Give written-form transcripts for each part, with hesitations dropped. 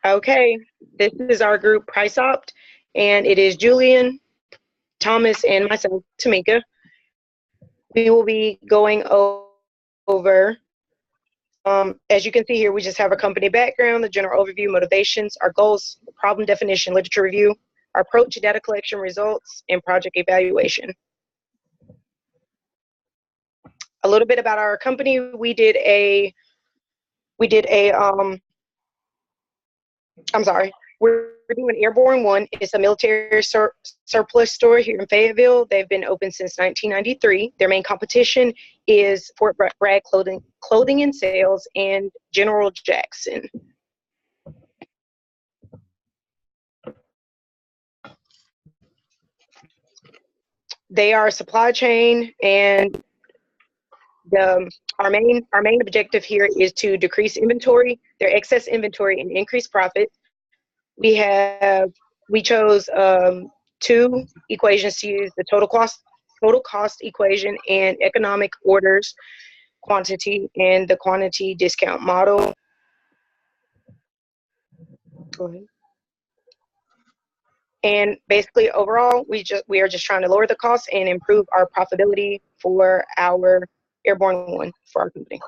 Okay, this is our group Price Opt, and it is Julian, Thomas, and myself, Tamika. We will be going over, as you can see here, we just have our company background, the general overview, motivations, our goals, problem definition, literature review, our approach to data collection results, and project evaluation. A little bit about our company. We're doing Airborne 1. It's a military surplus store here in Fayetteville. They've been open since 1993. Their main competition is Fort Bragg Clothing and Sales and General Jackson. They are supply chain, and our main objective here is to decrease inventory, their excess inventory, and increase profit. We chose two equations to use: the total cost equation and economic orders quantity, and the quantity discount model. Go ahead. And basically, overall, we are just trying to lower the costs and improve our profitability for our Airborne 1 for our company.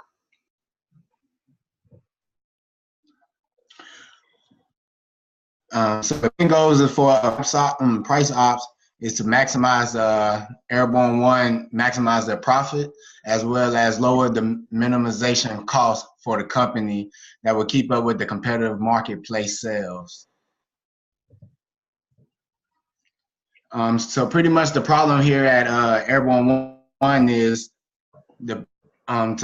So the main goals for price ops is to maximize Airborne 1, maximize their profit, as well as lower the minimization cost for the company that will keep up with the competitive marketplace sales. So pretty much the problem here at Airborne 1 is to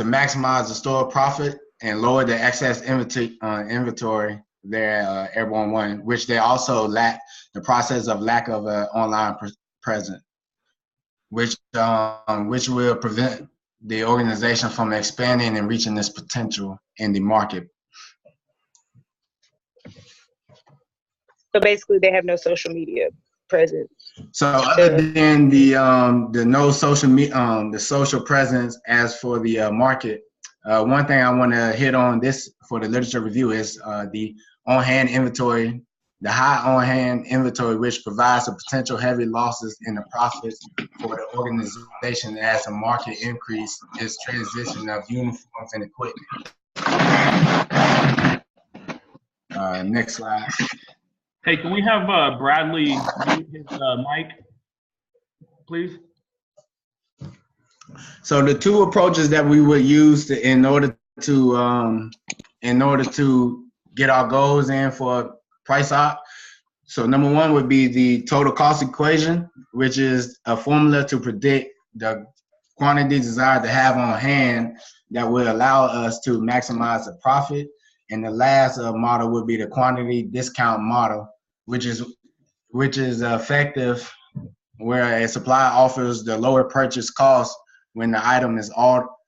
maximize the store profit and lower the excess inventory there at Airborne 1, which they also lack the process of lack of an online presence, which will prevent the organization from expanding and reaching its potential in the market. So basically, they have no social media presence. So other than the no social the social presence, as for the market, one thing I want to hit on this for the literature review is the on-hand inventory, the high on-hand inventory, which provides a potential heavy losses in the profits for the organization as the market increase its transition of uniforms and equipment. Next slide. Hey, can we have Bradley mute his mic, please? So the two approaches that we would use in order to get our goals in for price op. So number one would be the total cost equation, which is a formula to predict the quantity desired to have on hand that will allow us to maximize the profit. And the last model would be the quantity discount model, which is effective where a supplier offers the lower purchase cost when the item is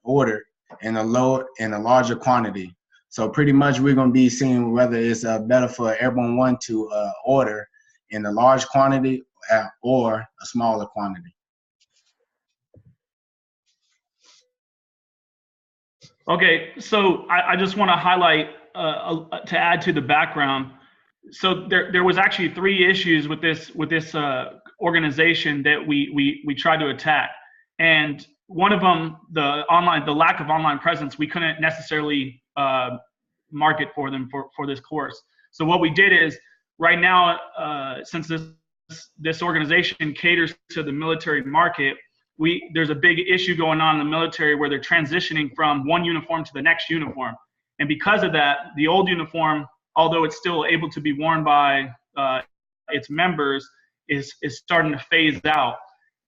ordered in a larger quantity. So pretty much we're going to be seeing whether it's better for Airborne 1 to order in a large quantity or a smaller quantity. Okay, so I just want to highlight, to add to the background. So there was actually 3 issues with this organization that we tried to attack, and one of them, the lack of online presence, we couldn't necessarily market for them for this course. So what we did is, right now, since this organization caters to the military market, there's a big issue going on in the military where they're transitioning from one uniform to the next uniform, and because of that, the old uniform, although it's still able to be worn by its members, is starting to phase out.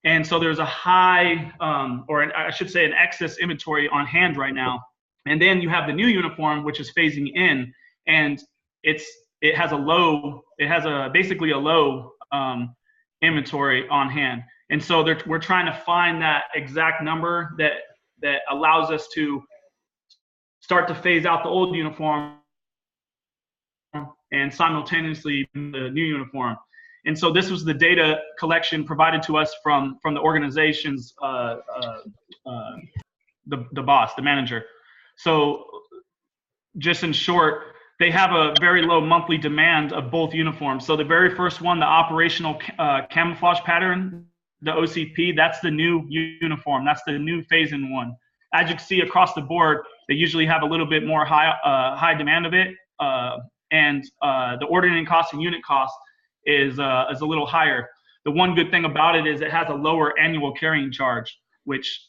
And so there's a high, I should say an excess inventory on hand right now. And then you have the new uniform, which is phasing in, and it has basically a low inventory on hand. And so we're trying to find that exact number that allows us to start to phase out the old uniform and simultaneously the new uniform. And so this was the data collection provided to us from the organization's the boss, the manager. So just in short, they have a very low monthly demand of both uniforms. So the very first one, the operational camouflage pattern, the OCP, that's the new uniform. That's the new phase-in one. As you can see across the board, they usually have a little bit more high demand of it, and the ordering cost and unit cost is a little higher. The one good thing about it is it has a lower annual carrying charge, which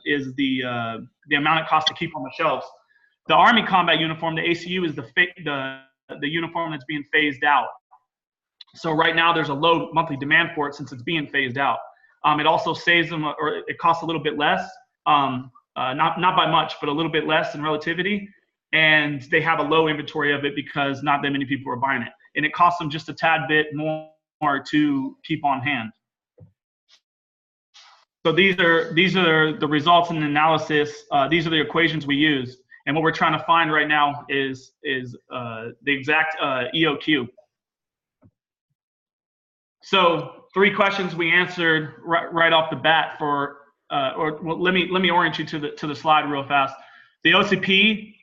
is the amount it costs to keep on the shelves. The Army combat uniform, the ACU, is the uniform that's being phased out. So right now there's a low monthly demand for it since it's being phased out. It also saves them, or it costs a little bit less, not by much, but a little bit less in relativity. And they have a low inventory of it because not that many people are buying it. And it costs them just a tad bit more to keep on hand. So these are the results in the analysis. These are the equations we use. And what we're trying to find right now is the exact EOQ. So 3 questions we answered right off the bat for, well, let me orient you to the slide real fast. The OCP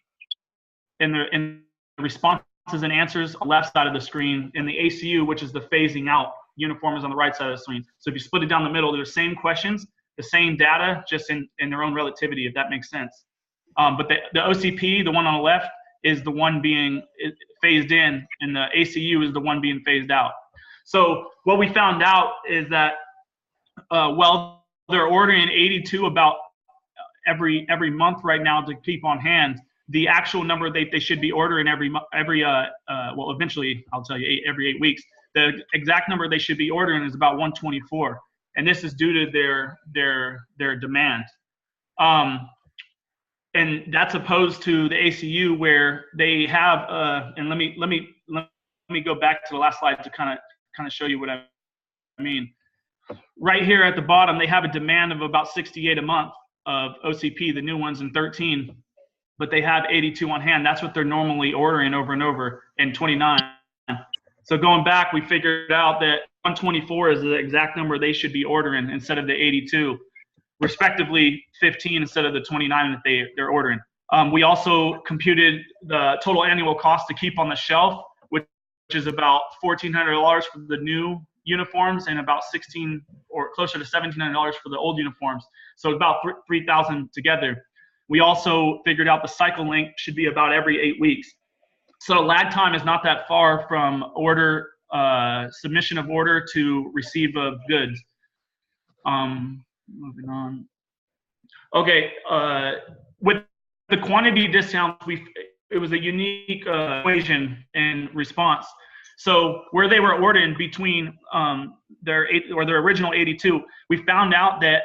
in the responses and answers on the left side of the screen, and the ACU, which is the phasing out uniform, is on the right side of the screen. So if you split it down the middle, they're the same questions, the same data, just in their own relativity, if that makes sense. But the OCP, the one on the left, is the one being phased in, and the ACU is the one being phased out. So what we found out is that while they're ordering 82 about every month right now to keep on hand, the actual number they should be ordering well, eventually I'll tell you every 8 weeks. The exact number they should be ordering is about 124, and this is due to their demand. And that's opposed to the ACU, where they have and let me go back to the last slide to kind of show you what I mean. Right here at the bottom, they have a demand of about 68 a month of OCP, the new ones in 13, but they have 82 on hand. That's what they're normally ordering over and over, and 29. So going back, we figured out that 124 is the exact number they should be ordering instead of the 82. Respectively 15 instead of the 29 that they're ordering. We also computed the total annual cost to keep on the shelf, which is about $1,400 for the new uniforms and about $1,600 or closer to $1,700 for the old uniforms. So about $3,000 together. We also figured out the cycle length should be about every 8 weeks. So lag time is not that far from order, submission of order to receive of goods. Moving on. Okay, with the quantity discounts, it was a unique equation in response. So where they were ordering between their original 82, we found out that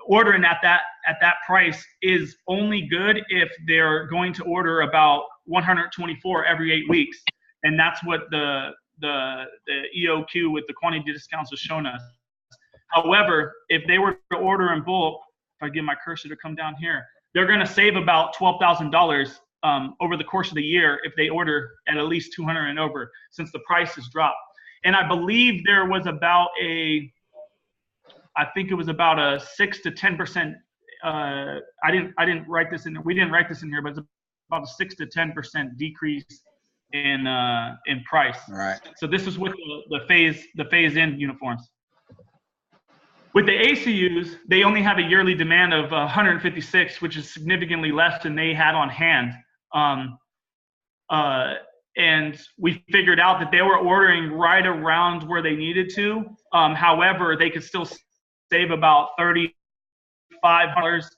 ordering at that price is only good if they're going to order about 124 every 8 weeks, and that's what the EOQ with the quantity discounts has shown us. However, if they were to order in bulk, if I get my cursor to come down here, they're going to save about $12,000 over the course of the year if they order at least 200 and over, since the price has dropped. And I believe there was about I think it was about a 6 to 10%. I didn't write this in. We didn't write this in here, but it's about a 6 to 10% decrease in price. Right. So this is with the phase-in uniforms. With the ACUs, they only have a yearly demand of 156, which is significantly less than they had on hand. And we figured out that they were ordering right around where they needed to. However, they could still save about $35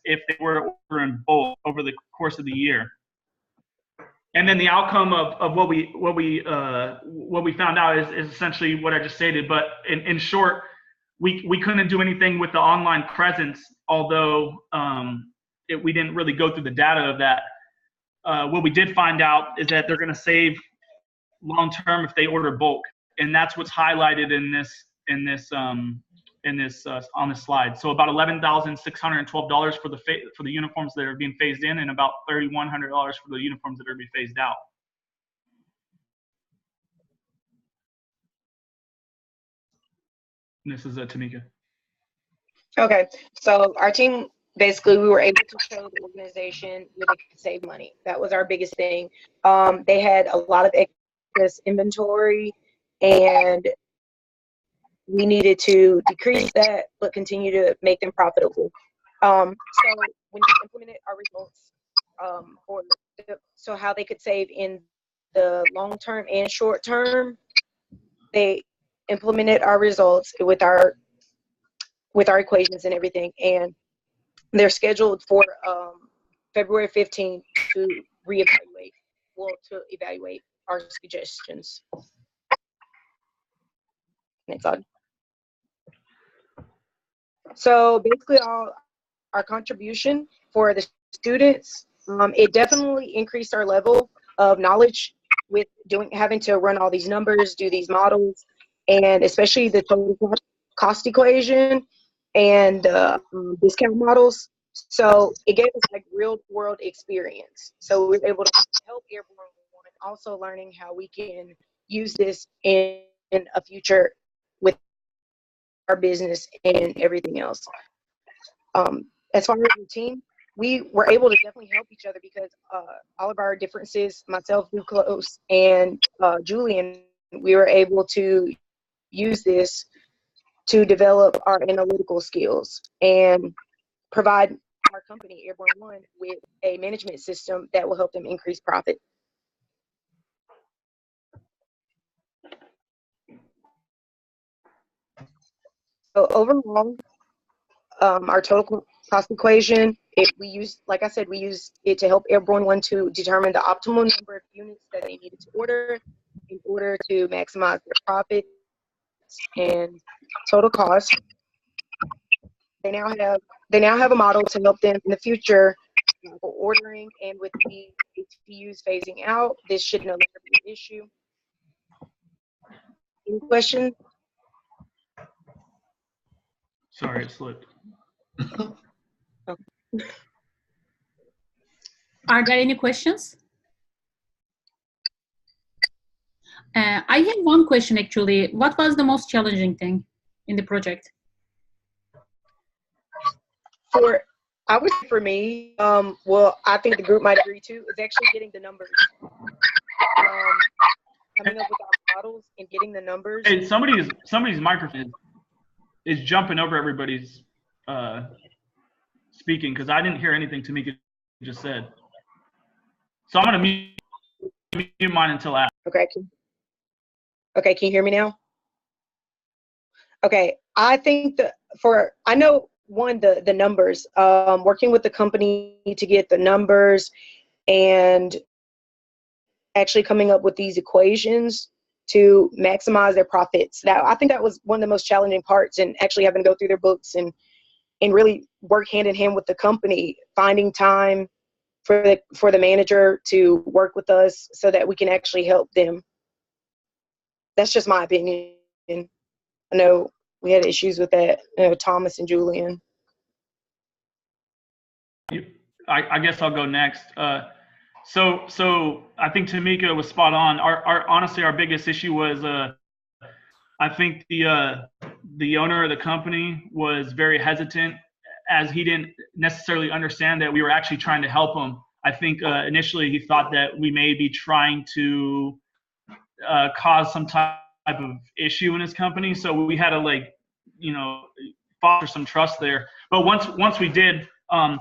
if they were to order in bulk over the course of the year. And then the outcome of what we found out is essentially what I just stated. But in short, we couldn't do anything with the online presence, although we didn't really go through the data of that. What we did find out is that they're going to save long term if they order bulk, and that's what's highlighted on this slide. So about $11,612 for the uniforms that are being phased in, and about $3,100 for the uniforms that are being phased out. And this is Tamika. Okay, so our team basically we were able to show the organization where they could save money. That was our biggest thing. They had a lot of excess inventory, and we needed to decrease that, but continue to make them profitable. So when we implemented our results, so how they could save in the long term and short term, they implemented our results with our equations and everything, and they're scheduled for February 15th to evaluate our suggestions. Next slide. So basically, our contribution for the students, it definitely increased our level of knowledge with having to run all these numbers, do these models, and especially the total cost equation and discount models. So it gave us like real world experience. So we were able to help Airborne One, also learning how we can use this in a future with our business and everything else. As far as the team, we were able to definitely help each other because all of our differences, myself, Close, and Julian, we were able to use this to develop our analytical skills and provide our company, Airborne One, with a management system that will help them increase profit. So overall, our total cost equation, we used, like I said, we used it to help Airborne One to determine the optimal number of units that they needed to order in order to maximize their profits and total cost. They now have a model to help them in the future for ordering, and with the ATUs phasing out, this should no longer be an issue. Any questions? Sorry, it slipped. Are there any questions? I have one question actually. What was the most challenging thing in the project? I would say for me, well, I think the group might agree too, is actually getting the numbers. Coming up with our models and getting the numbers. Hey, somebody's microphone is jumping over everybody's speaking because I didn't hear anything Tamika just said. So I'm gonna mute mine until after. Okay. Okay, can you hear me now? Okay, I think I know the numbers, working with the company to get the numbers and actually coming up with these equations to maximize their profits. Now, I think that was one of the most challenging parts, and actually having to go through their books and really work hand in hand with the company, finding time for the manager to work with us so that we can actually help them. That's just my opinion. I know we had issues with that, Thomas and Julian. I guess I'll go next. So I think Tamika was spot on. Honestly, our biggest issue was I think the owner of the company was very hesitant, as he didn't necessarily understand that we were actually trying to help him. I think initially he thought that we may be trying to cause some type of issue in his company. So we had to foster some trust there. But once we did kind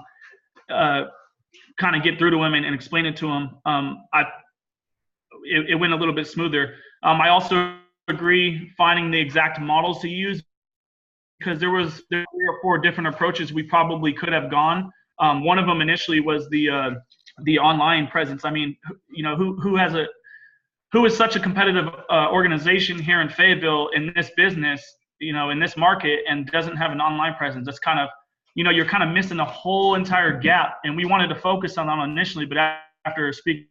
of get through to him and explain it to him, it went a little bit smoother. I also agree finding the exact models to use, because there were 3 or 4 different approaches we probably could have gone. One of them initially was the online presence. I mean, who is such a competitive organization here in Fayetteville in this business, in this market, and doesn't have an online presence? That's kind of, you're kind of missing a whole entire gap. And we wanted to focus on that initially, but after speaking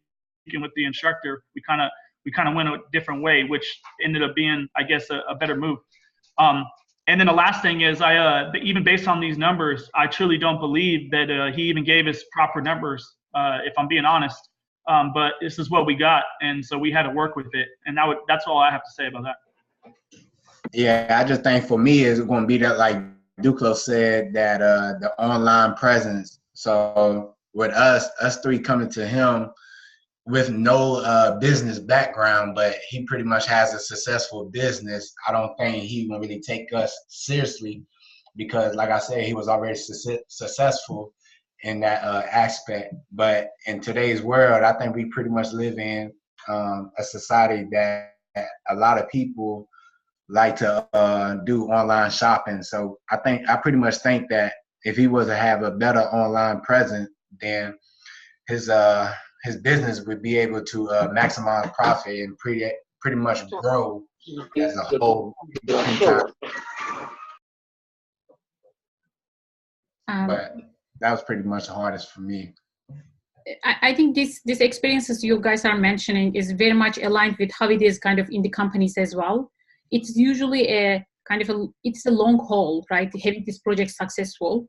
with the instructor, we kind of went a different way, which ended up being, I guess, a better move. And then the last thing is, even based on these numbers, I truly don't believe that he even gave us proper numbers, if I'm being honest. But this is what we got, and so we had to work with it. And that's all I have to say about that. Yeah, I just think for me, it's going to be that, like Duclos said, that the online presence. So with us three coming to him with no business background, but he pretty much has a successful business, I don't think he will really take us seriously, because like I said, he was already successful in that aspect. But in today's world, I think we pretty much live in a society that a lot of people like to do online shopping. So I pretty much think that if he was to have a better online presence, then his business would be able to maximize profit and pretty much grow as a whole. But that was pretty much the hardest for me. I think these experiences you guys are mentioning is very much aligned with how it is kind of in the companies as well. It's usually it's a long haul, right? Having this project successful,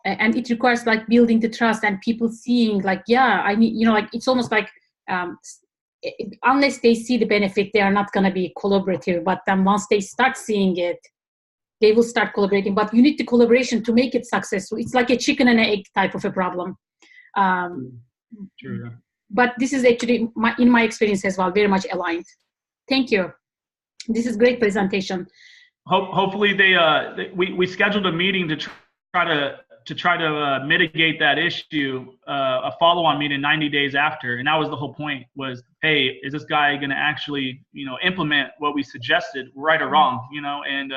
and it requires like building the trust and people seeing like, yeah, I need, like it's almost like unless they see the benefit, they are not going to be collaborative. But then once they start seeing it, they will start collaborating. But you need the collaboration to make it successful. It's like a chicken and egg type of a problem. True. But this is actually, in my experience as well, very much aligned. Thank you. This is great presentation. Hopefully we scheduled a meeting to try to mitigate that issue, a follow-on meeting 90 days after, and that was the whole point. Was, hey, is this guy going to actually implement what we suggested, right or wrong? And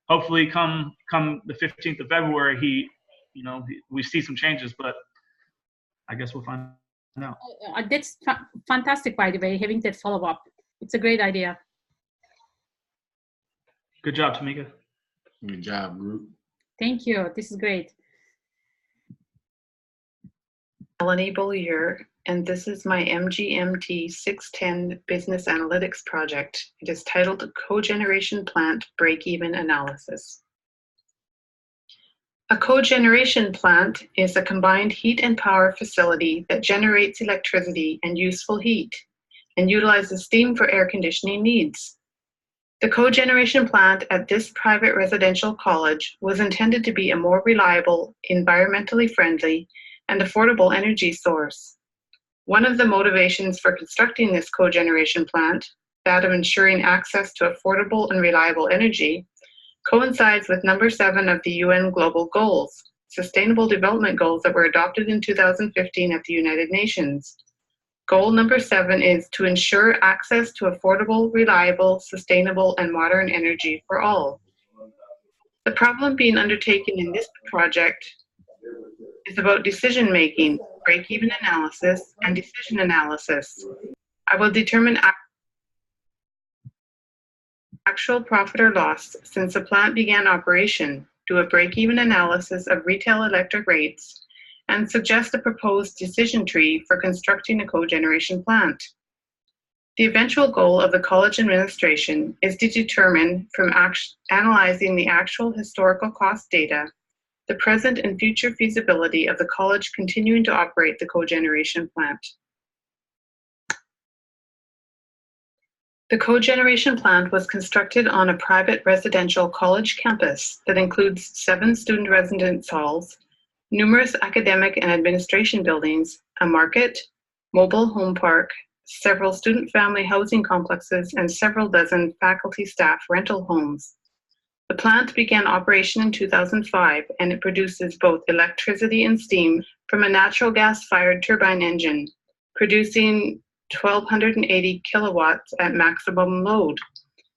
hopefully come the 15th of February, we see some changes, but I guess we'll find out. That's fantastic, by the way, having that follow-up. It's a great idea. Good job, Tamika. Good job, group. Thank you. This is great. Melanie Beaulieu, and this is my MGMT 610 Business Analytics project. It is titled Cogeneration Plant Break-Even Analysis. A cogeneration plant is a combined heat and power facility that generates electricity and useful heat and utilizes steam for air conditioning needs. The cogeneration plant at this private residential college was intended to be a more reliable, environmentally friendly, and affordable energy source. One of the motivations for constructing this cogeneration plant, that of ensuring access to affordable and reliable energy, coincides with number 7 of the UN Global Goals, Sustainable Development Goals that were adopted in 2015 at the United Nations. Goal number 7 is to ensure access to affordable, reliable, sustainable, and modern energy for all. The problem being undertaken in this project is about decision-making, break-even analysis, and decision analysis. I will determine actual profit or loss since the plant began operation, do a break-even analysis of retail electric rates, and suggest a proposed decision tree for constructing a cogeneration plant. The eventual goal of the college administration is to determine, from analyzing the actual historical cost data, the present and future feasibility of the college continuing to operate the cogeneration plant. The cogeneration plant was constructed on a private residential college campus that includes 7 student residence halls, numerous academic and administration buildings, a market, mobile home park, several student family housing complexes, and several dozen faculty staff rental homes. The plant began operation in 2005, and it produces both electricity and steam from a natural gas-fired turbine engine, producing 1,280 kilowatts at maximum load.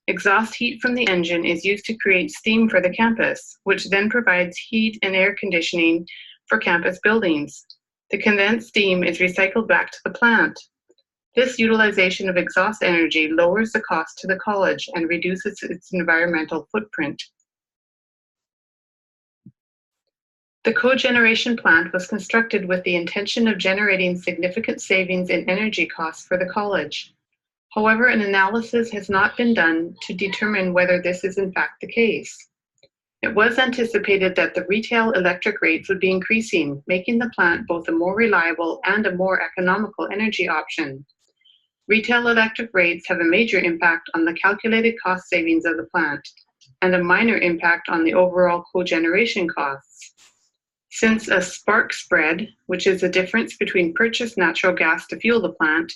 Exhaust heat from the engine is used to create steam for the campus, which then provides heat and air conditioning for campus buildings. The condensed steam is recycled back to the plant. This utilization of exhaust energy lowers the cost to the college and reduces its environmental footprint. The cogeneration plant was constructed with the intention of generating significant savings in energy costs for the college. However, an analysis has not been done to determine whether this is in fact the case. It was anticipated that the retail electric rates would be increasing, making the plant both a more reliable and a more economical energy option. Retail electric rates have a major impact on the calculated cost savings of the plant. and a minor impact on the overall cogeneration costs. Since a spark spread, which is the difference between purchased natural gas to fuel the plant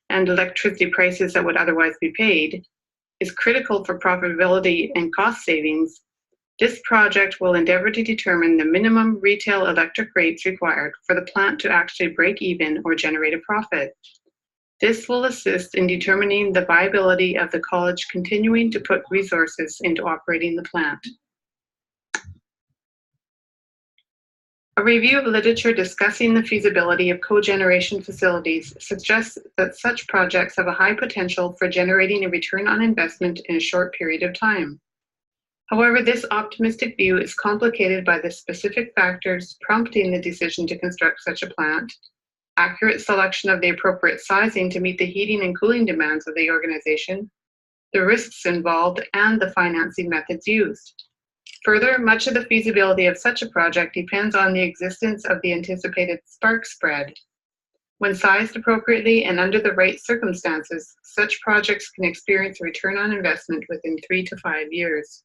and electricity prices that would otherwise be paid, is critical for profitability and cost savings, this project will endeavor to determine the minimum retail electric rates required for the plant to actually break even or generate a profit. This will assist in determining the viability of the college continuing to put resources into operating the plant. A review of literature discussing the feasibility of cogeneration facilities suggests that such projects have a high potential for generating a return on investment in a short period of time. However, this optimistic view is complicated by the specific factors prompting the decision to construct such a plant, accurate selection of the appropriate sizing to meet the heating and cooling demands of the organization, the risks involved, and the financing methods used. Further, much of the feasibility of such a project depends on the existence of the anticipated spark spread. When sized appropriately and under the right circumstances, such projects can experience a return on investment within 3 to 5 years.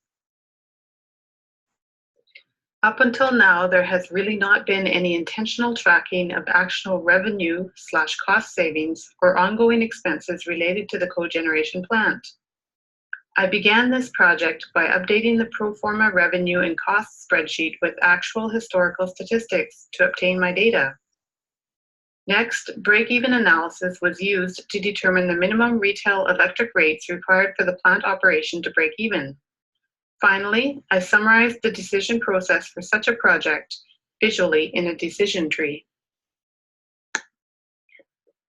Up until now, there has really not been any intentional tracking of actual revenue/cost savings or ongoing expenses related to the cogeneration plant. I began this project by updating the pro forma revenue and cost spreadsheet with actual historical statistics to obtain my data. Next, break-even analysis was used to determine the minimum retail electric rates required for the plant operation to break even. Finally, I summarized the decision process for such a project visually in a decision tree.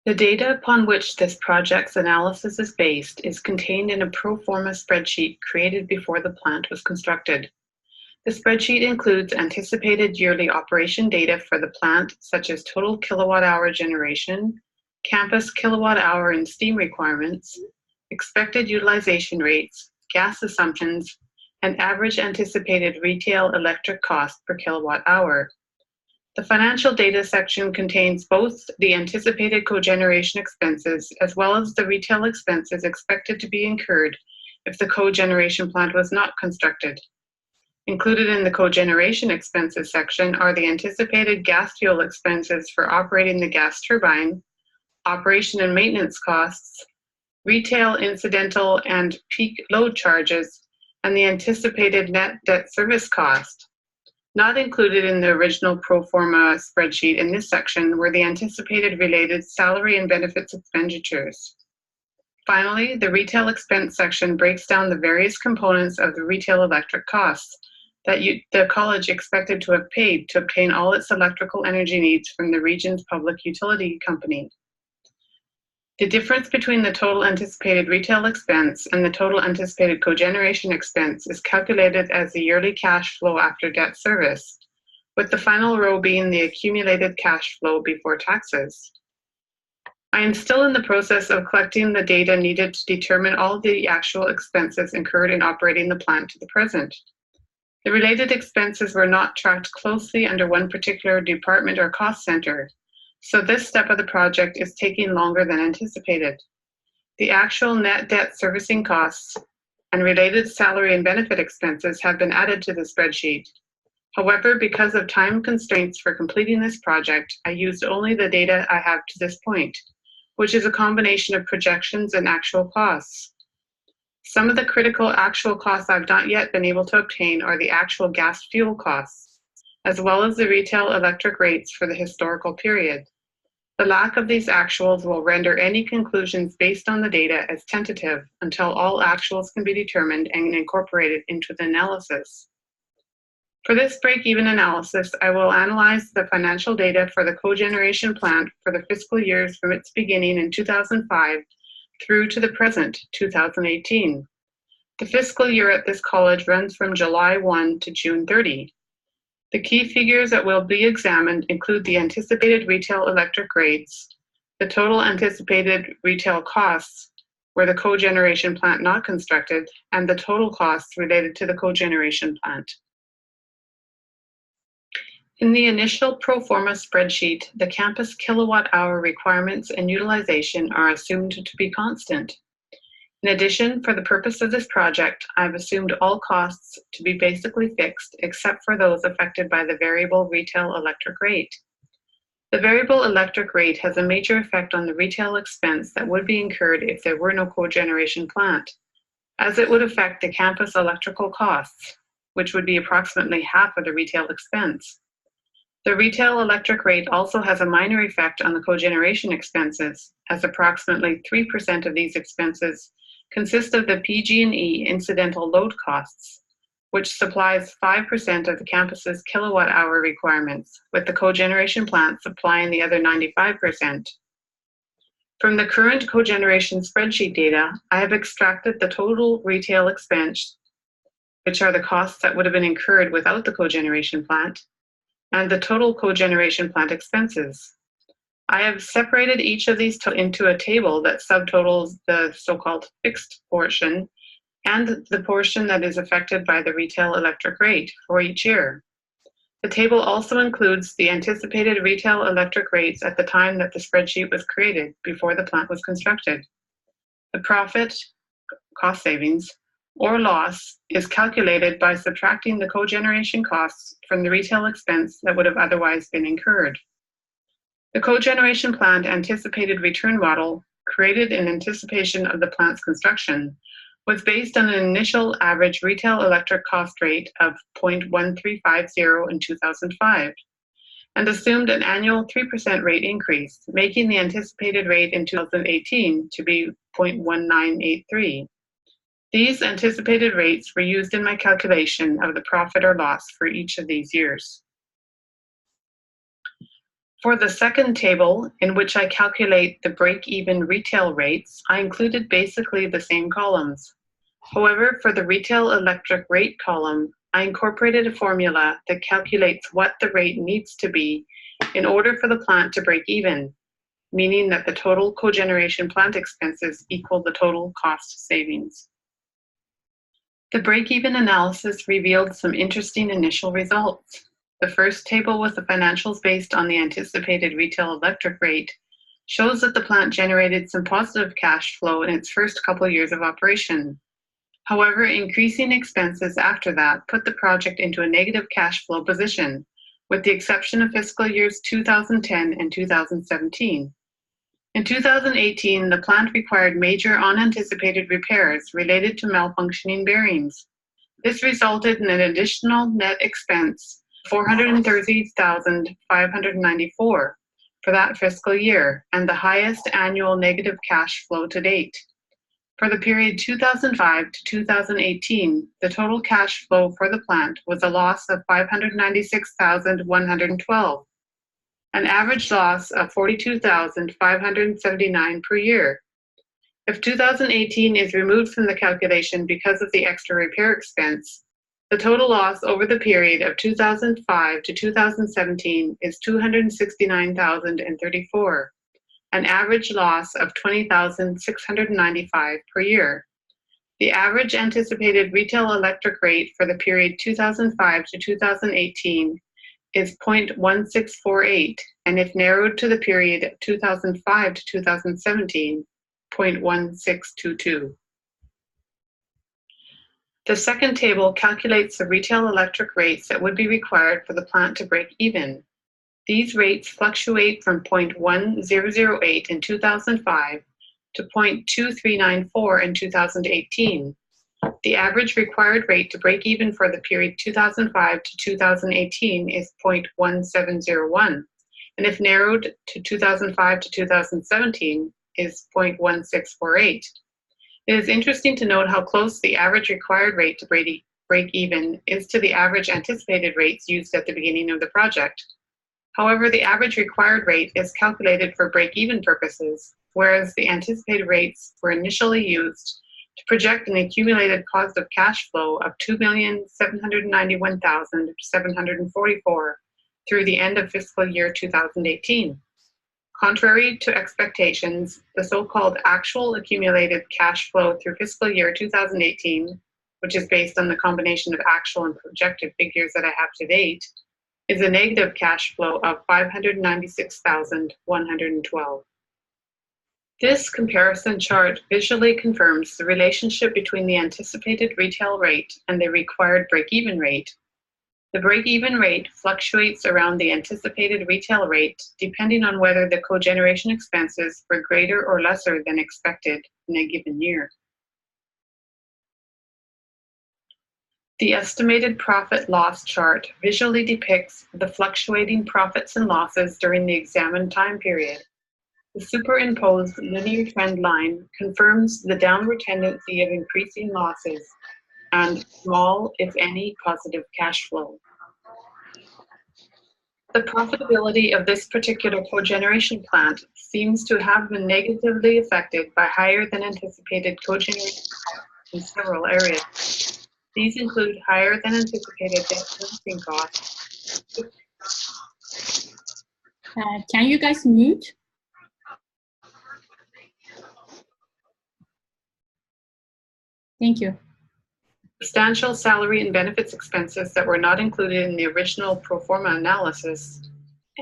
The data upon which this project's analysis is based is contained in a pro forma spreadsheet created before the plant was constructed. The spreadsheet includes anticipated yearly operation data for the plant, such as total kilowatt-hour generation, campus kilowatt-hour and steam requirements, expected utilization rates, gas assumptions, and average anticipated retail electric cost per kilowatt hour. The financial data section contains both the anticipated cogeneration expenses as well as the retail expenses expected to be incurred if the cogeneration plant was not constructed. Included in the cogeneration expenses section are the anticipated gas fuel expenses for operating the gas turbine, operation and maintenance costs, retail, incidental, and peak load charges, and the anticipated net debt service cost. Not included in the original pro forma spreadsheet in this section were the anticipated related salary and benefits expenditures. Finally, the retail expense section breaks down the various components of the retail electric costs that the college expected to have paid to obtain all its electrical energy needs from the region's public utility company. The difference between the total anticipated retail expense and the total anticipated cogeneration expense is calculated as the yearly cash flow after debt service, with the final row being the accumulated cash flow before taxes. I am still in the process of collecting the data needed to determine all the actual expenses incurred in operating the plant to the present. The related expenses were not tracked closely under one particular department or cost center, so this step of the project is taking longer than anticipated. The actual net debt servicing costs and related salary and benefit expenses have been added to the spreadsheet. However, because of time constraints for completing this project, I used only the data I have to this point, which is a combination of projections and actual costs. Some of the critical actual costs I've not yet been able to obtain are the actual gas fuel costs, as well as the retail electric rates for the historical period. The lack of these actuals will render any conclusions based on the data as tentative until all actuals can be determined and incorporated into the analysis. For this break-even analysis, I will analyze the financial data for the cogeneration plant for the fiscal years from its beginning in 2005 through to the present, 2018. The fiscal year at this college runs from July 1 to June 30. The key figures that will be examined include the anticipated retail electric rates, the total anticipated retail costs were the cogeneration plant not constructed, and the total costs related to the cogeneration plant. In the initial pro forma spreadsheet, the campus kilowatt-hour requirements and utilization are assumed to be constant. In addition, for the purpose of this project, I've assumed all costs to be basically fixed except for those affected by the variable retail electric rate. The variable electric rate has a major effect on the retail expense that would be incurred if there were no cogeneration plant, as it would affect the campus electrical costs, which would be approximately half of the retail expense. The retail electric rate also has a minor effect on the cogeneration expenses, as approximately 3% of these expenses consist of the PG&E incidental load costs, which supplies 5% of the campus's kilowatt-hour requirements, with the cogeneration plant supplying the other 95%. From the current cogeneration spreadsheet data, I have extracted the total retail expense, which are the costs that would have been incurred without the cogeneration plant, and the total cogeneration plant expenses. I have separated each of these into a table that subtotals the so-called fixed portion and the portion that is affected by the retail electric rate for each year. The table also includes the anticipated retail electric rates at the time that the spreadsheet was created, before the plant was constructed. The profit, cost savings, or loss is calculated by subtracting the cogeneration costs from the retail expense that would have otherwise been incurred. The cogeneration plant anticipated return model, created in anticipation of the plant's construction, was based on an initial average retail electric cost rate of 0.1350 in 2005 and assumed an annual 3% rate increase, making the anticipated rate in 2018 to be 0.1983. These anticipated rates were used in my calculation of the profit or loss for each of these years. For the second table, in which I calculate the break-even retail rates, I included basically the same columns. However, for the retail electric rate column, I incorporated a formula that calculates what the rate needs to be in order for the plant to break even, meaning that the total cogeneration plant expenses equal the total cost savings. The break-even analysis revealed some interesting initial results. The first table with the financials based on the anticipated retail electric rate shows that the plant generated some positive cash flow in its first couple years of operation. However, increasing expenses after that put the project into a negative cash flow position, with the exception of fiscal years 2010 and 2017. In 2018, the plant required major unanticipated repairs related to malfunctioning bearings. This resulted in an additional net expense $430,594 for that fiscal year, and the highest annual negative cash flow to date. For the period 2005 to 2018, the total cash flow for the plant was a loss of $596,112, an average loss of $42,579 per year. If 2018 is removed from the calculation because of the extra repair expense, the total loss over the period of 2005 to 2017 is $269,034, an average loss of $20,695 per year. The average anticipated retail electric rate for the period 2005 to 2018 is 0.1648, and if narrowed to the period 2005 to 2017, 0.1622. The second table calculates the retail electric rates that would be required for the plant to break even. These rates fluctuate from 0.1008 in 2005 to 0.2394 in 2018. The average required rate to break even for the period 2005 to 2018 is 0.1701, and if narrowed to 2005 to 2017 is 0.1648. It is interesting to note how close the average required rate to break even is to the average anticipated rates used at the beginning of the project. However, the average required rate is calculated for break-even purposes, whereas the anticipated rates were initially used to project an accumulated positive cash flow of $2,791,744 through the end of fiscal year 2018. Contrary to expectations, the so-called actual accumulated cash flow through fiscal year 2018, which is based on the combination of actual and projected figures that I have to date, is a negative cash flow of $596,112. This comparison chart visually confirms the relationship between the anticipated retail rate and the required break-even rate. The break-even rate fluctuates around the anticipated retail rate depending on whether the cogeneration expenses were greater or lesser than expected in a given year. The estimated profit-loss chart visually depicts the fluctuating profits and losses during the examined time period. The superimposed linear trend line confirms the downward tendency of increasing losses and small, if any, positive cash flow. The profitability of this particular cogeneration plant seems to have been negatively affected by higher than anticipated cogeneration costs in several areas. These include higher than anticipated debt servicing costs. Can you guys mute? Thank you. Substantial salary and benefits expenses that were not included in the original pro forma analysis,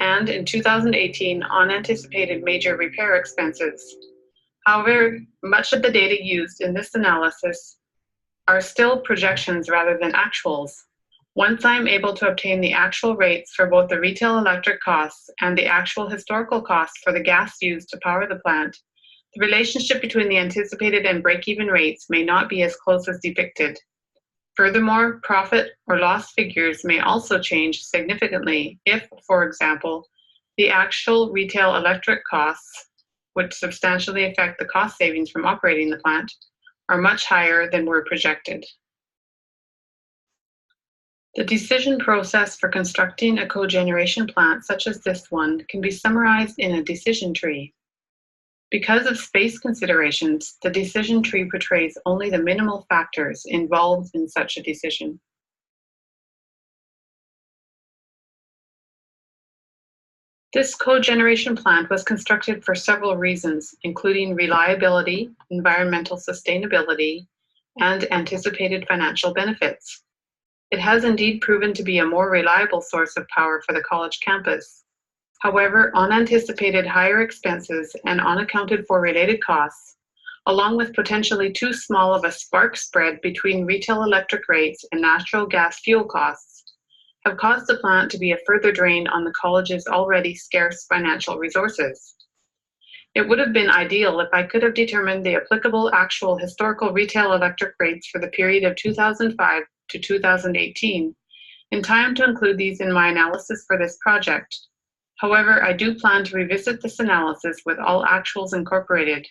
and in 2018, unanticipated major repair expenses. However, much of the data used in this analysis are still projections rather than actuals. Once I'm able to obtain the actual rates for both the retail electric costs and the actual historical costs for the gas used to power the plant, the relationship between the anticipated and break-even rates may not be as close as depicted. Furthermore, profit or loss figures may also change significantly if, for example, the actual retail electric costs, which substantially affect the cost savings from operating the plant, are much higher than were projected. The decision process for constructing a cogeneration plant such as this one can be summarized in a decision tree. Because of space considerations, the decision tree portrays only the minimal factors involved in such a decision. This cogeneration plant was constructed for several reasons, including reliability, environmental sustainability, and anticipated financial benefits. It has indeed proven to be a more reliable source of power for the college campus. However, unanticipated higher expenses and unaccounted for related costs, along with potentially too small of a spark spread between retail electric rates and natural gas fuel costs, have caused the plant to be a further drain on the college's already scarce financial resources. It would have been ideal if I could have determined the applicable actual historical retail electric rates for the period of 2005 to 2018 in time to include these in my analysis for this project. However, I do plan to revisit this analysis with all actuals incorporated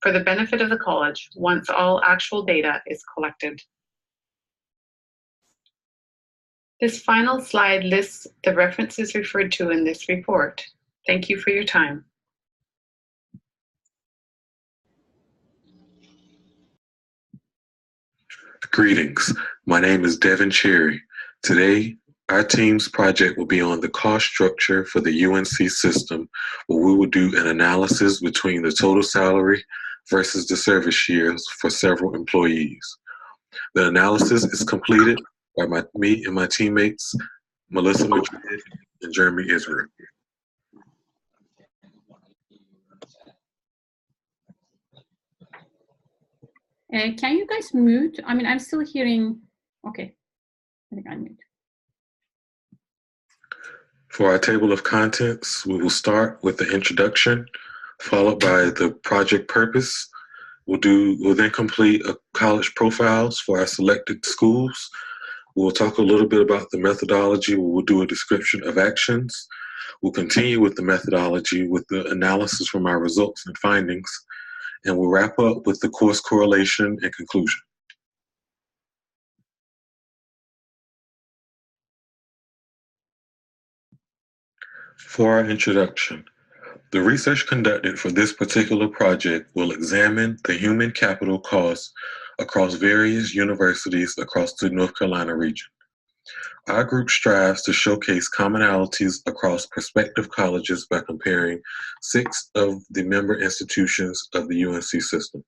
for the benefit of the college once all actual data is collected. This final slide lists the references referred to in this report. Thank you for your time. Greetings, my name is Devin Cherry. Today, our team's project will be on the cost structure for the UNC system, where we will do an analysis between the total salary versus the service years for several employees. The analysis is completed by me and my teammates, Melissa Madrid and Jeremy Israel. Can you guys mute? I mean, I'm still hearing. Okay, I think I'm mute. For our table of contents, we will start with the introduction, followed by the project purpose. We'll then complete a college profiles for our selected schools. We'll talk a little bit about the methodology. We'll do a description of actions. We'll continue with the methodology with the analysis from our results and findings. And we'll wrap up with the course correlation and conclusion. For our introduction, the research conducted for this particular project will examine the human capital costs across various universities across the North Carolina region. Our group strives to showcase commonalities across prospective colleges by comparing 6 of the member institutions of the UNC system.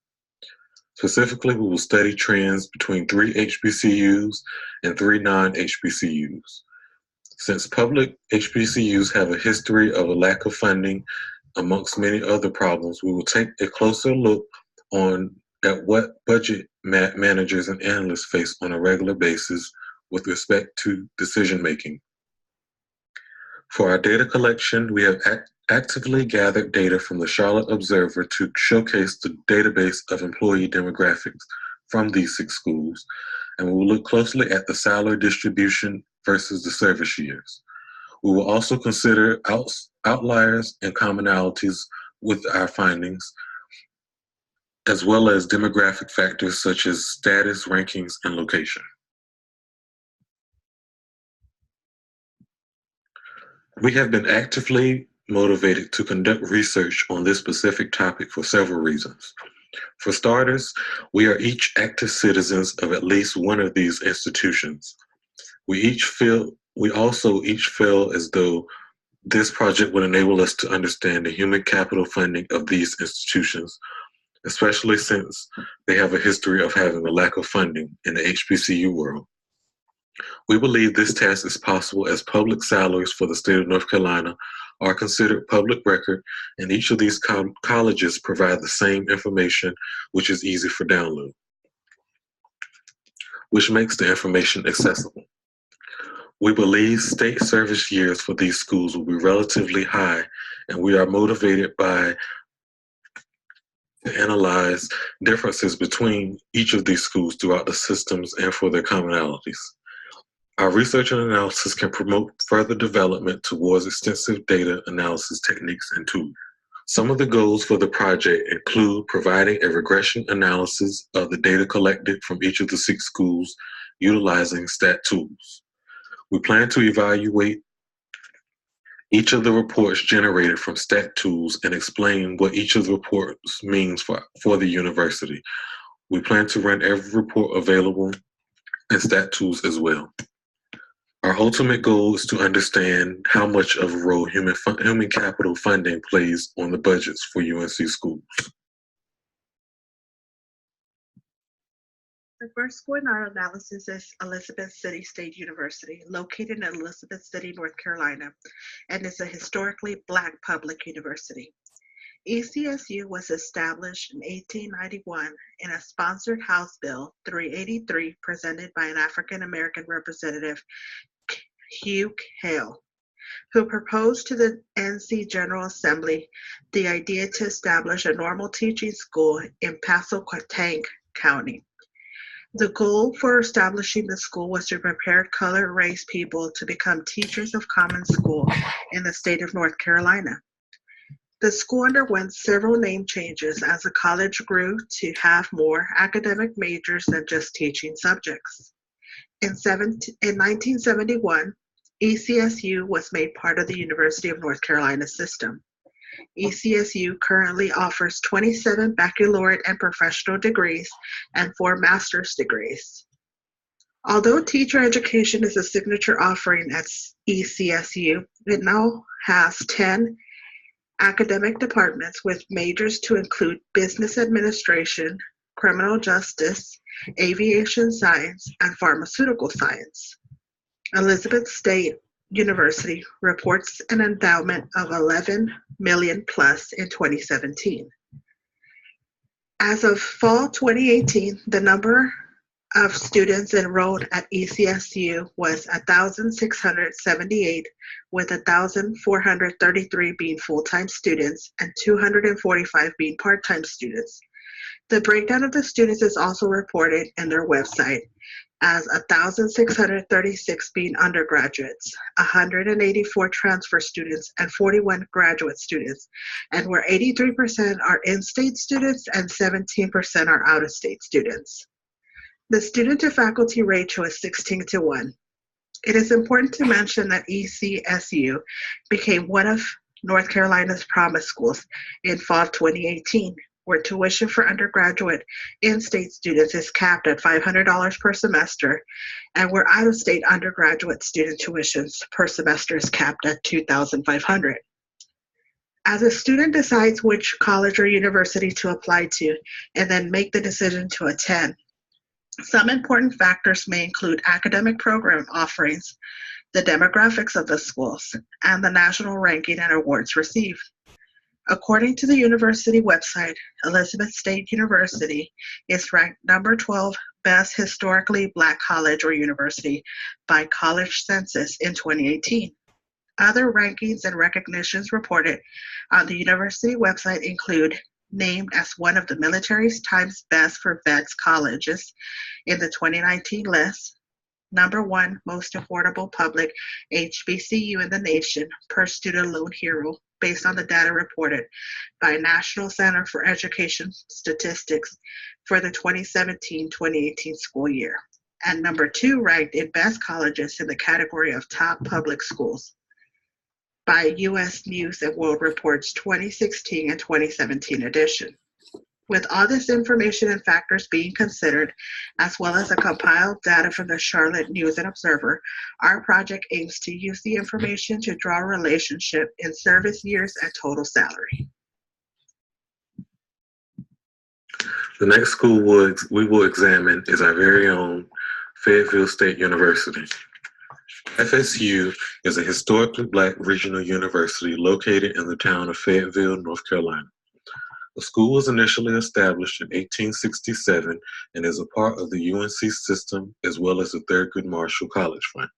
Specifically, we will study trends between 3 HBCUs and 3 non-HBCUs. Since public HBCUs have a history of a lack of funding amongst many other problems, we will take a closer look at what budget managers and analysts face on a regular basis with respect to decision making. For our data collection, we have actively gathered data from the Charlotte Observer to showcase the database of employee demographics from these 6 schools, and we will look closely at the salary distribution versus the service years. We will also consider outliers and commonalities with our findings, as well as demographic factors such as status, rankings, and location. We have been actively motivated to conduct research on this specific topic for several reasons. For starters, we are each active citizens of at least one of these institutions. We also each feel as though this project would enable us to understand the human capital funding of these institutions, especially since they have a history of having a lack of funding in the HBCU world. We believe this task is possible as public salaries for the state of North Carolina are considered public record, and each of these colleges provide the same information, which is easy for download, which makes the information accessible. We believe state service years for these schools will be relatively high, and we are motivated to analyze differences between each of these schools throughout the systems and for their commonalities. Our research and analysis can promote further development towards extensive data analysis techniques and tools. Some of the goals for the project include providing a regression analysis of the data collected from each of the 6 schools utilizing stat tools. We plan to evaluate each of the reports generated from stat tools and explain what each of the reports means for the university. We plan to run every report available in stat tools as well. Our ultimate goal is to understand how much of a role human capital funding plays on the budgets for UNC schools. The first school in our analysis is Elizabeth City State University, located in Elizabeth City, North Carolina, and is a historically Black public university. ECSU was established in 1891 in a sponsored House Bill 383 presented by an African American representative, Hugh Hale, who proposed to the NC General Assembly the idea to establish a normal teaching school in Pasquotank County. The goal for establishing the school was to prepare colored race people to become teachers of common school in the state of North Carolina. The school underwent several name changes as the college grew to have more academic majors than just teaching subjects. In 1971, ECSU was made part of the University of North Carolina system. ECSU currently offers 27 baccalaureate and professional degrees and 4 master's degrees. Although teacher education is a signature offering at ECSU, it now has 10 academic departments with majors to include business administration, criminal justice, aviation science, and pharmaceutical science. Elizabeth State University reports an endowment of 11 million plus in 2017. As of fall 2018, the number of students enrolled at ECSU was 1,678, with 1,433 being full-time students and 245 being part-time students. The breakdown of the students is also reported in their website as 1,636 being undergraduates, 184 transfer students, and 41 graduate students, and where 83% are in-state students and 17% are out-of-state students. The student-to-faculty ratio is 16:1. It is important to mention that ECSU became one of North Carolina's promise schools in fall 2018, where tuition for undergraduate in-state students is capped at $500 per semester, and where out-of-state undergraduate student tuitions per semester is capped at $2,500. As a student decides which college or university to apply to and then make the decision to attend, some important factors may include academic program offerings, the demographics of the schools, and the national ranking and awards received. According to the university website, Elizabeth State University is ranked number 12 best historically Black college or university by College Census in 2018. Other rankings and recognitions reported on the university website include named as one of the Military Times Best for Vets colleges in the 2019 list, number 1 most affordable public HBCU in the nation per student loan hero based on the data reported by National Center for Education Statistics for the 2017-2018 school year, and number 2 ranked in best colleges in the category of top public schools by U.S. News and World Report's 2016 and 2017 edition. With all this information and factors being considered, as well as a compiled data from the Charlotte News and Observer, our project aims to use the information to draw a relationship in service years and total salary. The next school we will examine is our very own Fayetteville State University. FSU is a historically Black regional university located in the town of Fayetteville, North Carolina. The school was initially established in 1867 and is a part of the UNC system as well as the Thurgood Marshall College Fund.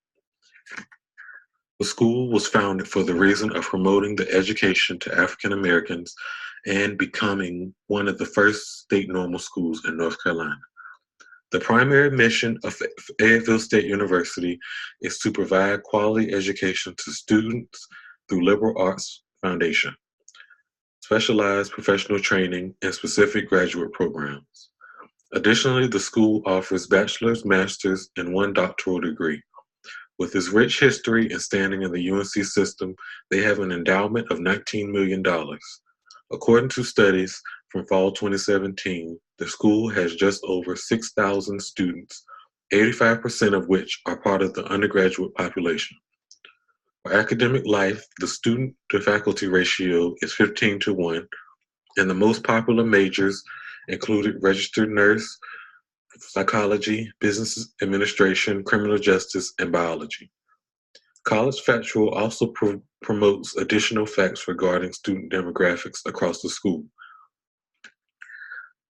The school was founded for the reason of promoting the education to African Americans and becoming one of the first state normal schools in North Carolina. The primary mission of Fayetteville State University is to provide quality education to students through liberal arts foundation, specialized professional training, and specific graduate programs. Additionally, the school offers bachelor's, master's, and 1 doctoral degree. With its rich history and standing in the UNC system, they have an endowment of $19 million. According to studies from fall 2017, the school has just over 6,000 students, 85% of which are part of the undergraduate population. For academic life, the student-to-faculty ratio is 15:1, and the most popular majors included registered nurse, psychology, business administration, criminal justice, and biology. College Factual also promotes additional facts regarding student demographics across the school.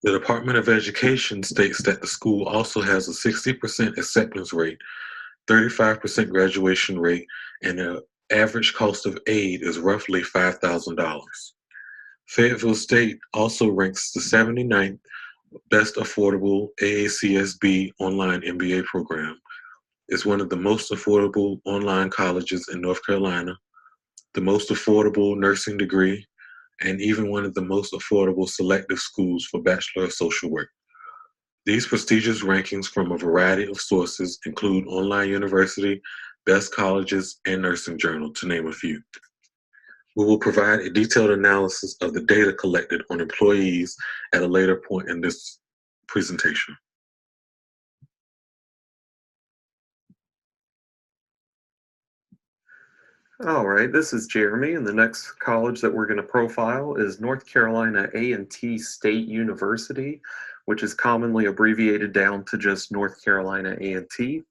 The Department of Education states that the school also has a 60% acceptance rate, 35% graduation rate, and the average cost of aid is roughly $5,000. Fayetteville State also ranks the 79th best affordable AACSB online MBA program. It's one of the most affordable online colleges in North Carolina, the most affordable nursing degree, and even one of the most affordable selective schools for Bachelor of Social Work. These prestigious rankings from a variety of sources include Online University, Best Colleges, and Nursing Journal, to name a few. We will provide a detailed analysis of the data collected on employees at a later point in this presentation. All right, this is Jeremy, and the next college that we're going to profile is North Carolina A&T State University, which is commonly abbreviated down to just North Carolina A&T.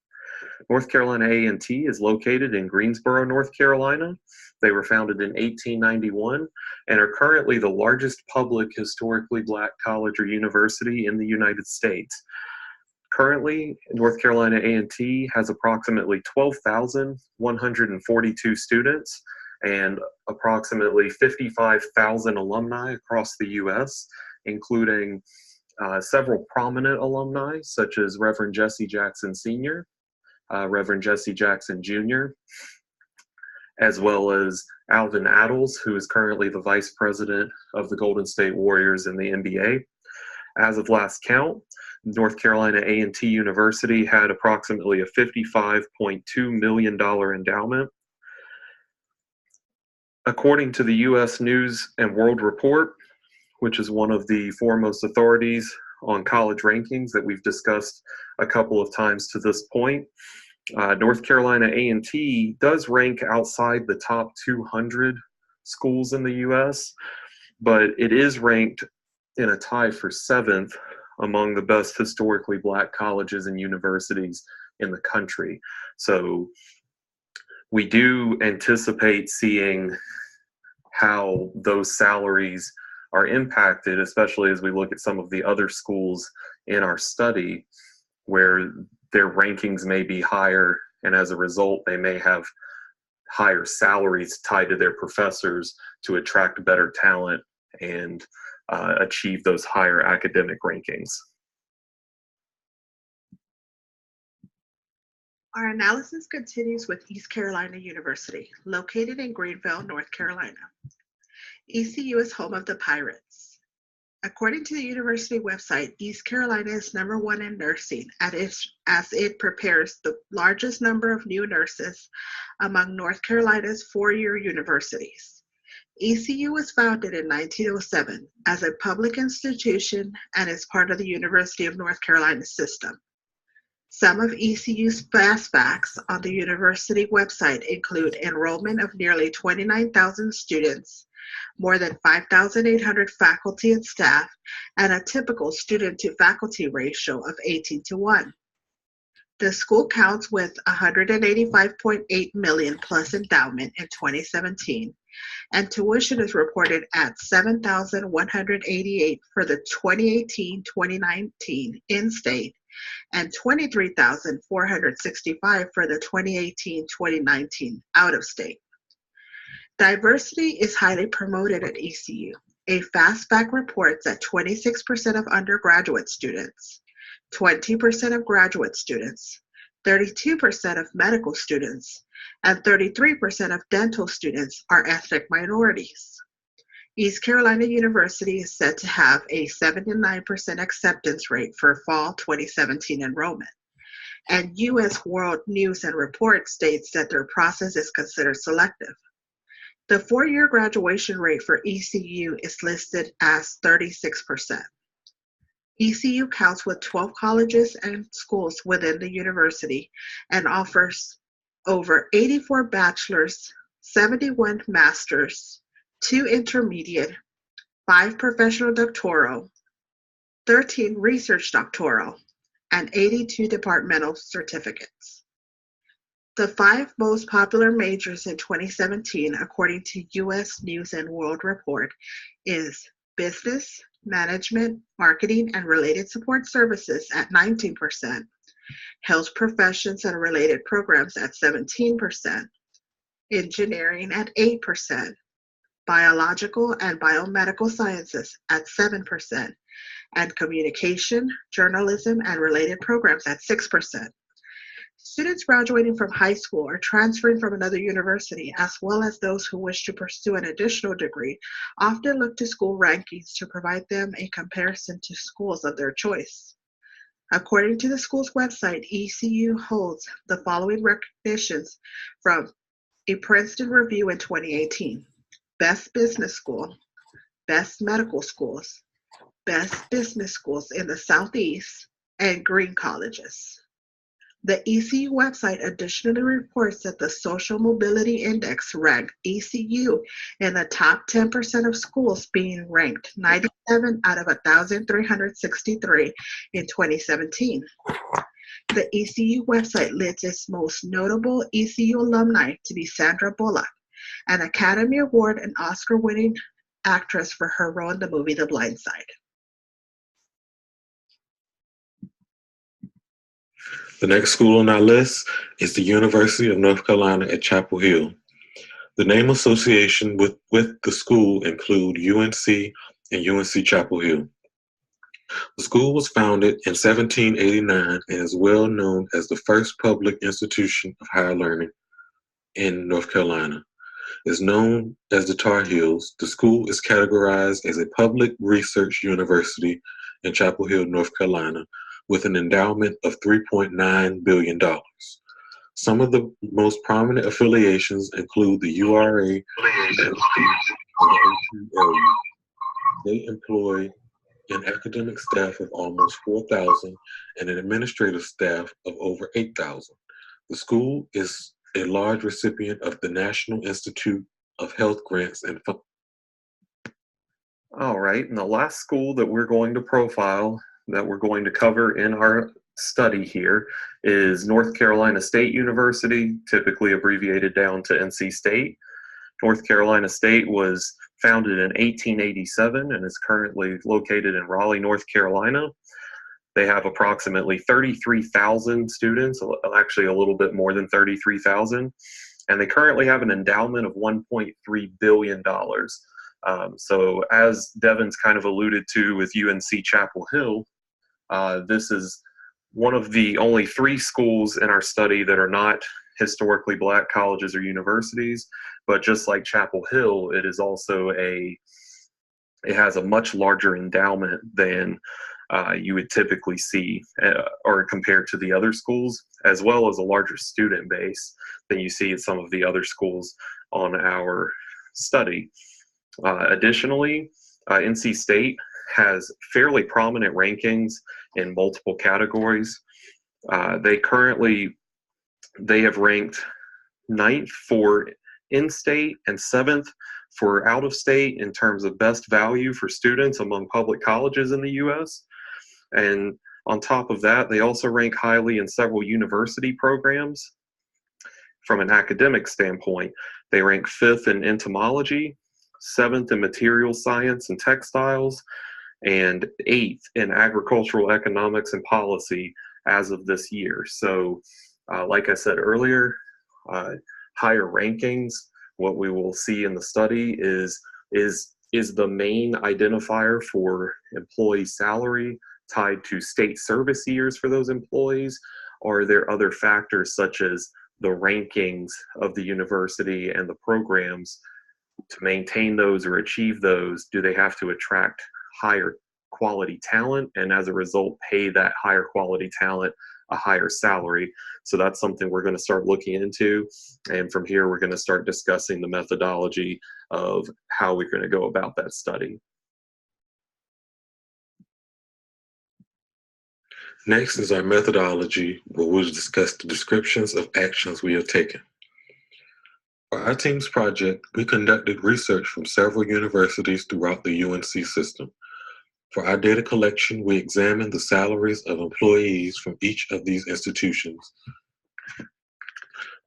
North Carolina A&T is located in Greensboro, North Carolina. They were founded in 1891 and are currently the largest public historically Black college or university in the United States. Currently, North Carolina A&T has approximately 12,142 students and approximately 55,000 alumni across the U.S., including several prominent alumni, such as Reverend Jesse Jackson Sr., Reverend Jesse Jackson Jr., as well as Alvin Adels, who is currently the Vice President of the Golden State Warriors in the NBA. As of last count, North Carolina A&T University had approximately a $55.2 million endowment. According to the U.S. News and World Report, which is one of the foremost authorities on college rankings that we've discussed a couple of times to this point, North Carolina A&T does rank outside the top 200 schools in the U.S., but it is ranked in a tie for 7th among the best historically Black colleges and universities in the country. So we do anticipate seeing how those salaries are impacted, especially as we look at some of the other schools in our study where their rankings may be higher, and as a result, they may have higher salaries tied to their professors to attract better talent and achieve those higher academic rankings. Our analysis continues with East Carolina University, located in Greenville, North Carolina. ECU is home of the Pirates. According to the university website, East Carolina is #1 in nursing as it prepares the largest number of new nurses among North Carolina's four-year universities. ECU was founded in 1907 as a public institution and is part of the University of North Carolina system. Some of ECU's fast facts on the university website include enrollment of nearly 29,000 students, more than 5,800 faculty and staff, and a typical student-to-faculty ratio of 18:1. The school counts with $185.8 million plus endowment in 2017, and tuition is reported at $7,188 for the 2018-2019 in-state and $23,465 for the 2018-2019 out-of-state. Diversity is highly promoted at ECU. A FastBack reports that 26% of undergraduate students, 20% of graduate students, 32% of medical students, and 33% of dental students are ethnic minorities. East Carolina University is said to have a 79% acceptance rate for fall 2017 enrollment, and U.S. World News and Report states that their process is considered selective. The four-year graduation rate for ECU is listed as 36%. ECU counts with 12 colleges and schools within the university and offers over 84 bachelor's, 71 master's, 2 intermediate, 5 professional doctoral, 13 research doctoral, and 82 departmental certificates. The 5 most popular majors in 2017, according to U.S. News and World Report, is business, management, marketing, and related support services at 19%, health professions and related programs at 17%, engineering at 8%, biological and biomedical sciences at 7%, and communication, journalism, and related programs at 6%. Students graduating from high school or transferring from another university, as well as those who wish to pursue an additional degree, often look to school rankings to provide them a comparison to schools of their choice. According to the school's website, ECU holds the following recognitions from a Princeton review in 2018: Best Business School, Best Medical Schools, Best Business Schools in the Southeast, and Green Colleges. The ECU website additionally reports that the Social Mobility Index ranked ECU in the top 10% of schools, being ranked 97 out of 1,363 in 2017. The ECU website lists its most notable ECU alumni to be Sandra Bullock, an Academy Award and Oscar-winning actress for her role in the movie The Blind Side. The next school on our list is the University of North Carolina at Chapel Hill. The name association with the school include UNC and UNC Chapel Hill. The school was founded in 1789 and is well known as the first public institution of higher learning in North Carolina. Is known as the Tar Heels, the school is categorized as a public research university in Chapel Hill, North Carolina, with an endowment of $3.9 billion. Some of the most prominent affiliations include the URA area. They employ an academic staff of almost 4,000 and an administrative staff of over 8,000. The school is a large recipient of the National Institute of Health grants and funds. All right, and the last school that we're going to profile, that we're going to cover in our study here, is North Carolina State University, typically abbreviated down to NC State. North Carolina State was founded in 1887 and is currently located in Raleigh, North Carolina. They have approximately 33,000 students, actually a little bit more than 33,000, and they currently have an endowment of $1.3 billion. So as Devin's kind of alluded to with UNC Chapel Hill, this is one of the only 3 schools in our study that are not historically Black colleges or universities, but just like Chapel Hill, it is also it has a much larger endowment than you would typically see or compared to the other schools, as well as a larger student base than you see at some of the other schools on our study. Additionally, NC State has fairly prominent rankings in multiple categories. They have ranked 9th for in-state and 7th for out-of-state in terms of best value for students among public colleges in the U.S. And on top of that, they also rank highly in several university programs. From an academic standpoint, they rank 5th in entomology, 7th in material science and textiles, and 8th in agricultural economics and policy as of this year. So, like I said earlier, higher rankings, what we will see in the study is the main identifier for employee salary tied to state service years for those employees, or are there other factors such as the rankings of the university and the programs to maintain those or achieve those? Do they have to attract higher quality talent and as a result pay that higher quality talent a higher salary? So that's something we're going to start looking into, and from here we're going to start discussing the methodology of how we're going to go about that study. Next is our methodology, where we'll discuss the descriptions of actions we have taken. For our team's project, we conducted research from several universities throughout the UNC system. For our data collection, we examined the salaries of employees from each of these institutions: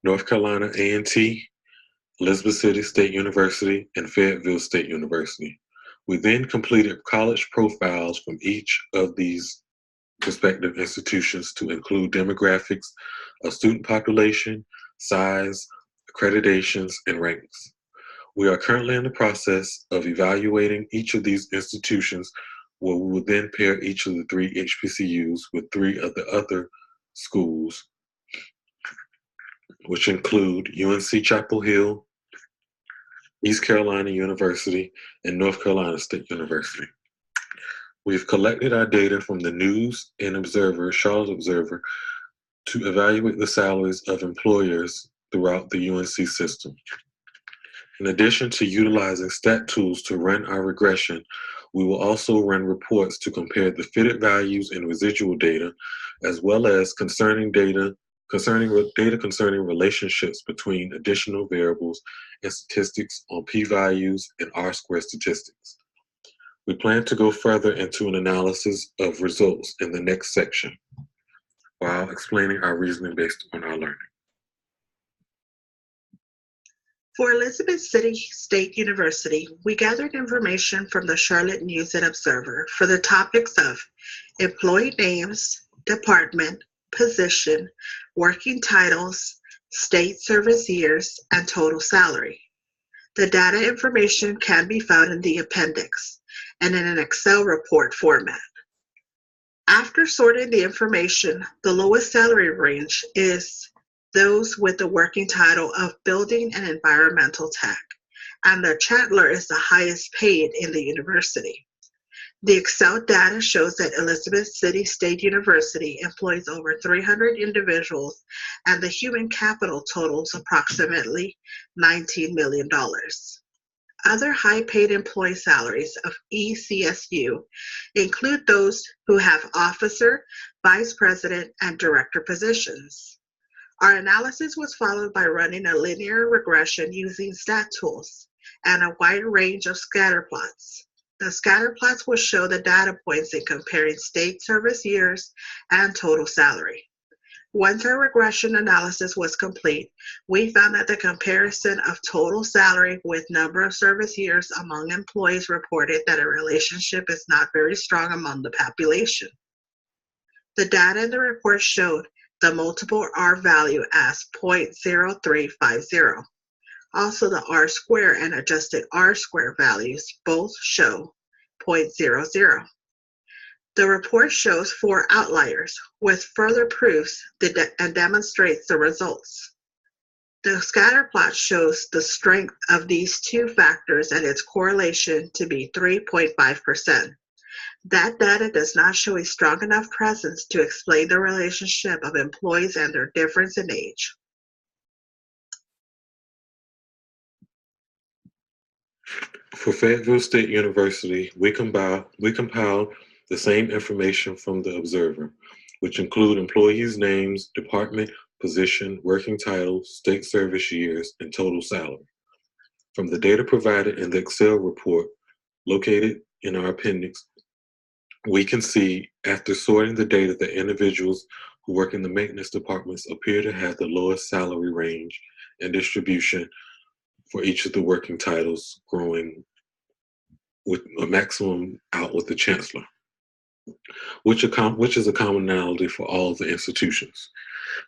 North Carolina A&T, Elizabeth City State University, and Fayetteville State University. We then completed college profiles from each of these respective institutions to include demographics of student population, size, accreditations, and ranks. We are currently in the process of evaluating each of these institutions, where we will then pair each of the 3 HBCUs with 3 of the other schools, which include UNC Chapel Hill, East Carolina University, and North Carolina State University. We've collected our data from the News and Observer, Charlotte Observer, to evaluate the salaries of employers throughout the UNC system. In addition to utilizing stat tools to run our regression, we will also run reports to compare the fitted values and residual data, as well as data concerning relationships between additional variables and statistics on p-values and R-squared statistics. We plan to go further into an analysis of results in the next section, while explaining our reasoning based on our learning. For Elizabeth City State University, we gathered information from the Charlotte News and Observer for the topics of employee names, department, position, working titles, state service years, and total salary. The data information can be found in the appendix and in an Excel report format. After sorting the information, the lowest salary range is those with the working title of Building and Environmental Tech, and the Chandler is the highest paid in the university. The Excel data shows that Elizabeth City State University employs over 300 individuals, and the human capital totals approximately $19 million. Other high-paid employee salaries of ECSU include those who have officer, vice president, and director positions. Our analysis was followed by running a linear regression using stat tools and a wide range of scatter plots. The scatter plots will show the data points in comparing state service years and total salary. Once our regression analysis was complete, we found that the comparison of total salary with number of service years among employees reported that a relationship is not very strong among the population. The data in the report showed the multiple R value as 0.0350. Also, the R square and adjusted R square values both show 0.00. The report shows 4 outliers with further proofs and demonstrates the results. The scatter plot shows the strength of these 2 factors and its correlation to be 3.5%. That data does not show a strong enough presence to explain the relationship of employees and their difference in age. For Fayetteville State University, we compiled the same information from the Observer, which include employees' names, department, position, working title, state service years, and total salary. From the data provided in the Excel report located in our appendix, we can see, after sorting the data, that individuals who work in the maintenance departments appear to have the lowest salary range and distribution for each of the working titles, growing with a maximum out with the chancellor, which is a commonality for all of the institutions.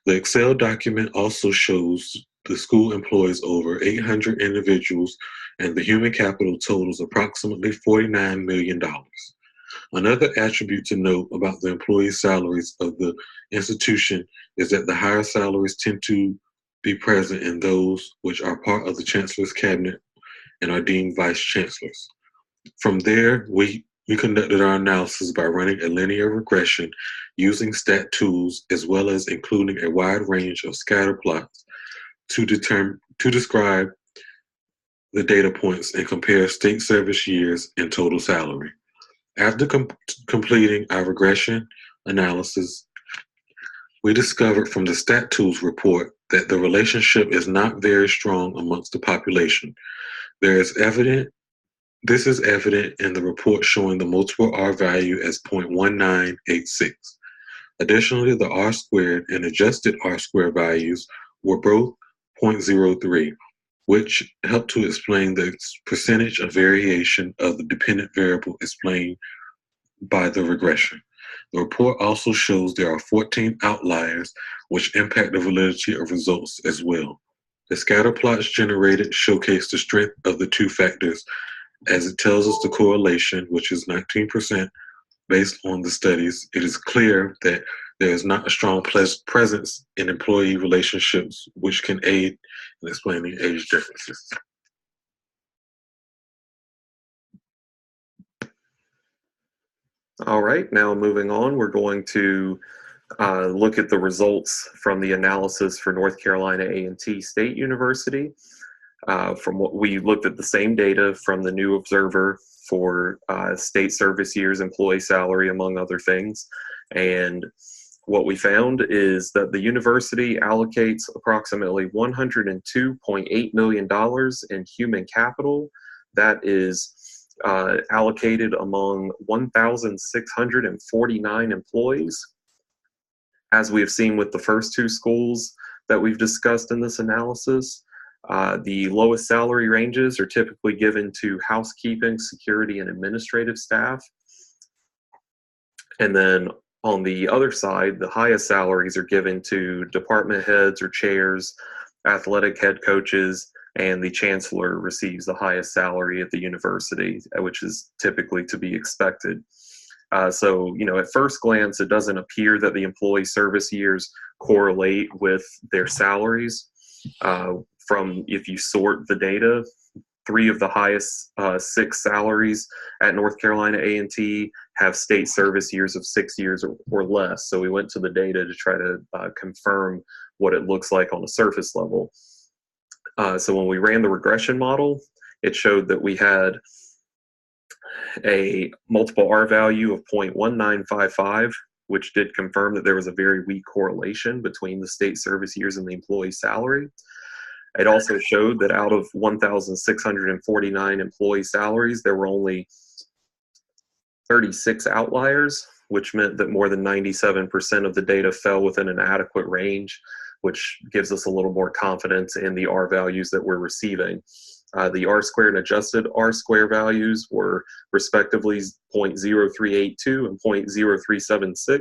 The Excel document also shows the school employs over 800 individuals and the human capital totals approximately $49 million. Another attribute to note about the employee salaries of the institution is that the higher salaries tend to be present in those which are part of the chancellor's cabinet and are deemed vice chancellors. From there, we conducted our analysis by running a linear regression using stat tools, as well as including a wide range of scatter plots to describe the data points and compare state service years and total salary. After completing our regression analysis, we discovered from the stat tools report that the relationship is not very strong amongst the population. This is evident in the report showing the multiple R value as 0.1986. Additionally, the R squared and adjusted R squared values were both 0.03, which helped to explain the percentage of variation of the dependent variable explained by the regression. The report also shows there are 14 outliers which impact the validity of results as well. The scatter plots generated showcase the strength of the 2 factors, as it tells us the correlation, which is 19%, based on the studies. It is clear that there is not a strong presence in employee relationships, which can aid in explaining age differences. All right, now moving on, we're going to look at the results from the analysis for North Carolina A&T State University. From what we looked at the same data from the new Observer for state service years, employee salary, among other things. And what we found is that the university allocates approximately $102.8 million in human capital that is allocated among 1,649 employees. As we have seen with the first 2 schools that we've discussed in this analysis, the lowest salary ranges are typically given to housekeeping, security, and administrative staff. And then on the other side, the highest salaries are given to department heads or chairs, athletic head coaches, and the chancellor receives the highest salary at the university, which is typically to be expected. So, at first glance, it doesn't appear that the employee service years correlate with their salaries. If you sort the data, 3 of the highest 6 salaries at North Carolina A&T have state service years of 6 years or less. So we went to the data to try to confirm what it looks like on a surface level. So when we ran the regression model, it showed that we had a multiple R value of 0.1955, which did confirm that there was a very weak correlation between the state service years and the employee salary. It also showed that out of 1,649 employee salaries, there were only 36 outliers, which meant that more than 97% of the data fell within an adequate range, which gives us a little more confidence in the R values that we're receiving. The R squared and adjusted R square values were respectively 0.0382 and 0.0376,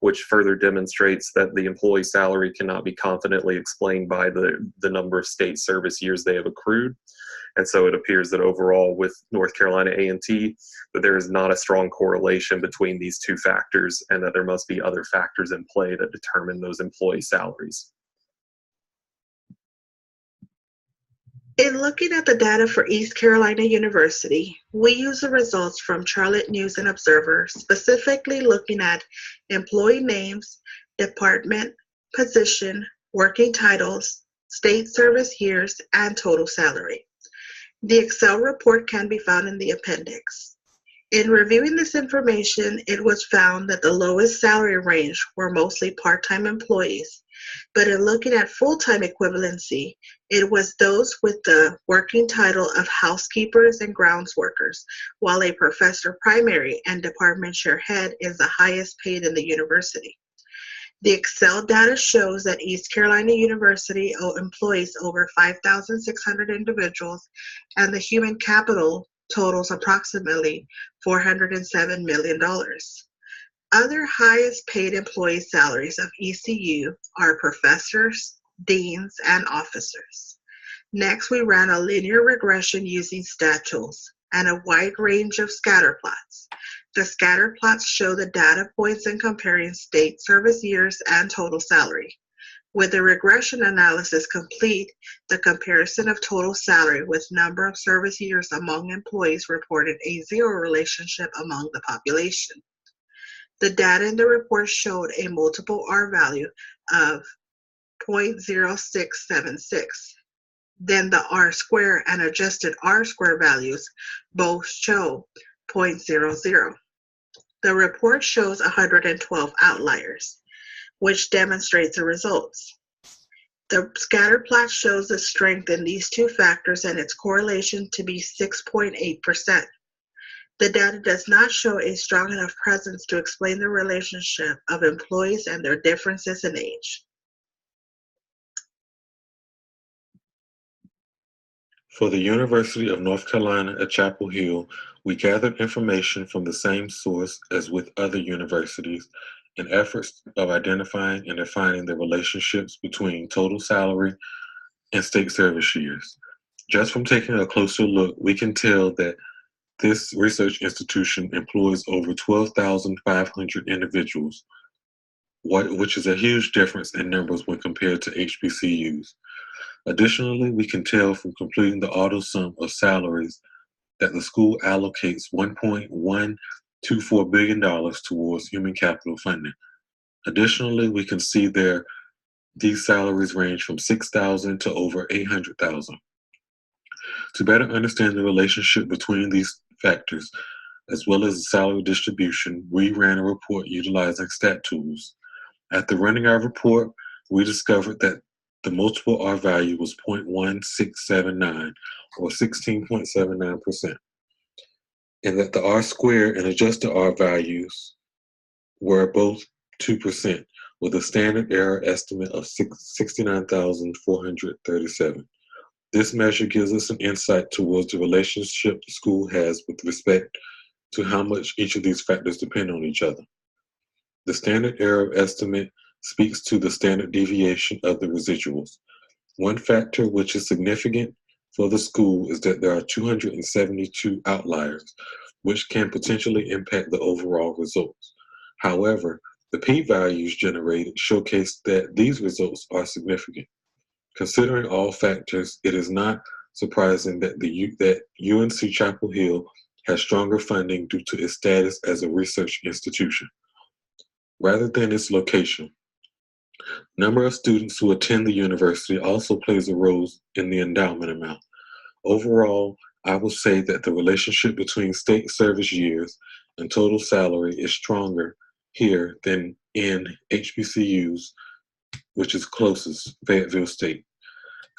which further demonstrates that the employee salary cannot be confidently explained by the number of state service years they have accrued. And so it appears that overall with North Carolina A&T, that there is not a strong correlation between these two factors, and that there must be other factors in play that determine those employee salaries. In looking at the data for East Carolina University, we use the results from Charlotte News and Observer, specifically looking at employee names, department, position, working titles, state service years, and total salary. The Excel report can be found in the appendix. In reviewing this information, it was found that the lowest salary range were mostly part-time employees, but in looking at full-time equivalency, it was those with the working title of housekeepers and grounds workers, while a professor primary and department chair head is the highest paid in the university. The Excel data shows that East Carolina University employs over 5,600 individuals, and the human capital totals approximately $407 million. Other highest paid employee salaries of ECU are professors, deans, and officers. Next, we ran a linear regression using stat tools and a wide range of scatter plots. The scatter plots show the data points in comparing state service years and total salary. With the regression analysis complete, the comparison of total salary with number of service years among employees reported a zero relationship among the population. The data in the report showed a multiple R value of 0.0676. Then the R square and adjusted R square values both show 0.00. The report shows 112 outliers, which demonstrates the results. The scatter plot shows the strength in these two factors and its correlation to be 6.8%. The data does not show a strong enough presence to explain the relationship of employees and their differences in age. For the University of North Carolina at Chapel Hill, we gathered information from the same source as with other universities in efforts of identifying and defining the relationships between total salary and state service years. Just from taking a closer look, we can tell that this research institution employs over 12,500 individuals, which is a huge difference in numbers when compared to HBCUs. Additionally, we can tell from completing the auto sum of salaries that the school allocates $1.124 billion towards human capital funding. Additionally, we can see these salaries range from $6,000 to over $800,000. To better understand the relationship between these factors, as well as the salary distribution, we ran a report utilizing stat tools. After running our report, we discovered that the multiple R value was 0.1679, or 16.79%, and that the R squared and adjusted R values were both 2%, with a standard error estimate of 69,437. This measure gives us an insight towards the relationship the school has with respect to how much each of these factors depend on each other. The standard error estimate speaks to the standard deviation of the residuals. One factor which is significant for the school is that there are 272 outliers, which can potentially impact the overall results. However, the p-values generated showcase that these results are significant. Considering all factors, it is not surprising that UNC Chapel Hill has stronger funding due to its status as a research institution, rather than its location. Number of students who attend the university also plays a role in the endowment amount. Overall, I will say that the relationship between state service years and total salary is stronger here than in HBCUs, which is closest, Fayetteville State.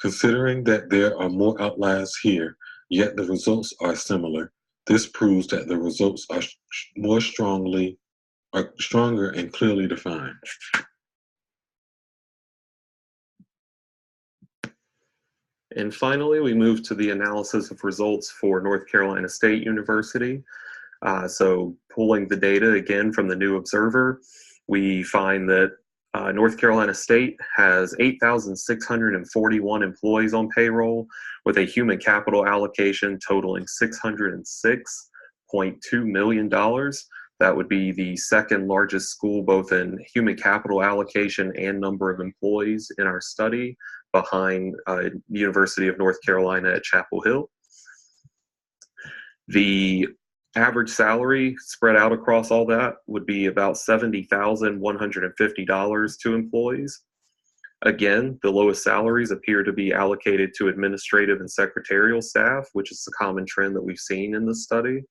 Considering that there are more outliers here, yet the results are similar, this proves that the results are more strongly are stronger and clearly defined. And finally, we move to the analysis of results for North Carolina State University. So pulling the data again from the new observer, we find that North Carolina State has 8,641 employees on payroll with a human capital allocation totaling $606.2 million. That would be the second largest school both in human capital allocation and number of employees in our study, behind University of North Carolina at Chapel Hill. The average salary spread out across all that would be about $70,150 to employees. Again, the lowest salaries appear to be allocated to administrative and secretarial staff, which is a common trend that we've seen in this study.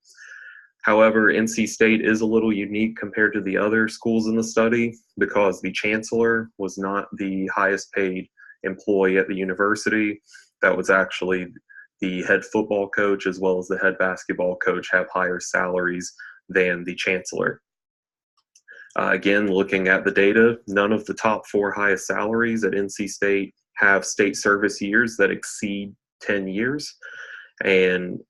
However, NC State is a little unique compared to the other schools in the study because the chancellor was not the highest paid employee at the university. That was actually the head football coach as well as the head basketball coach have higher salaries than the chancellor. Again, looking at the data, none of the top 4 highest salaries at NC State have state service years that exceed 10 years. And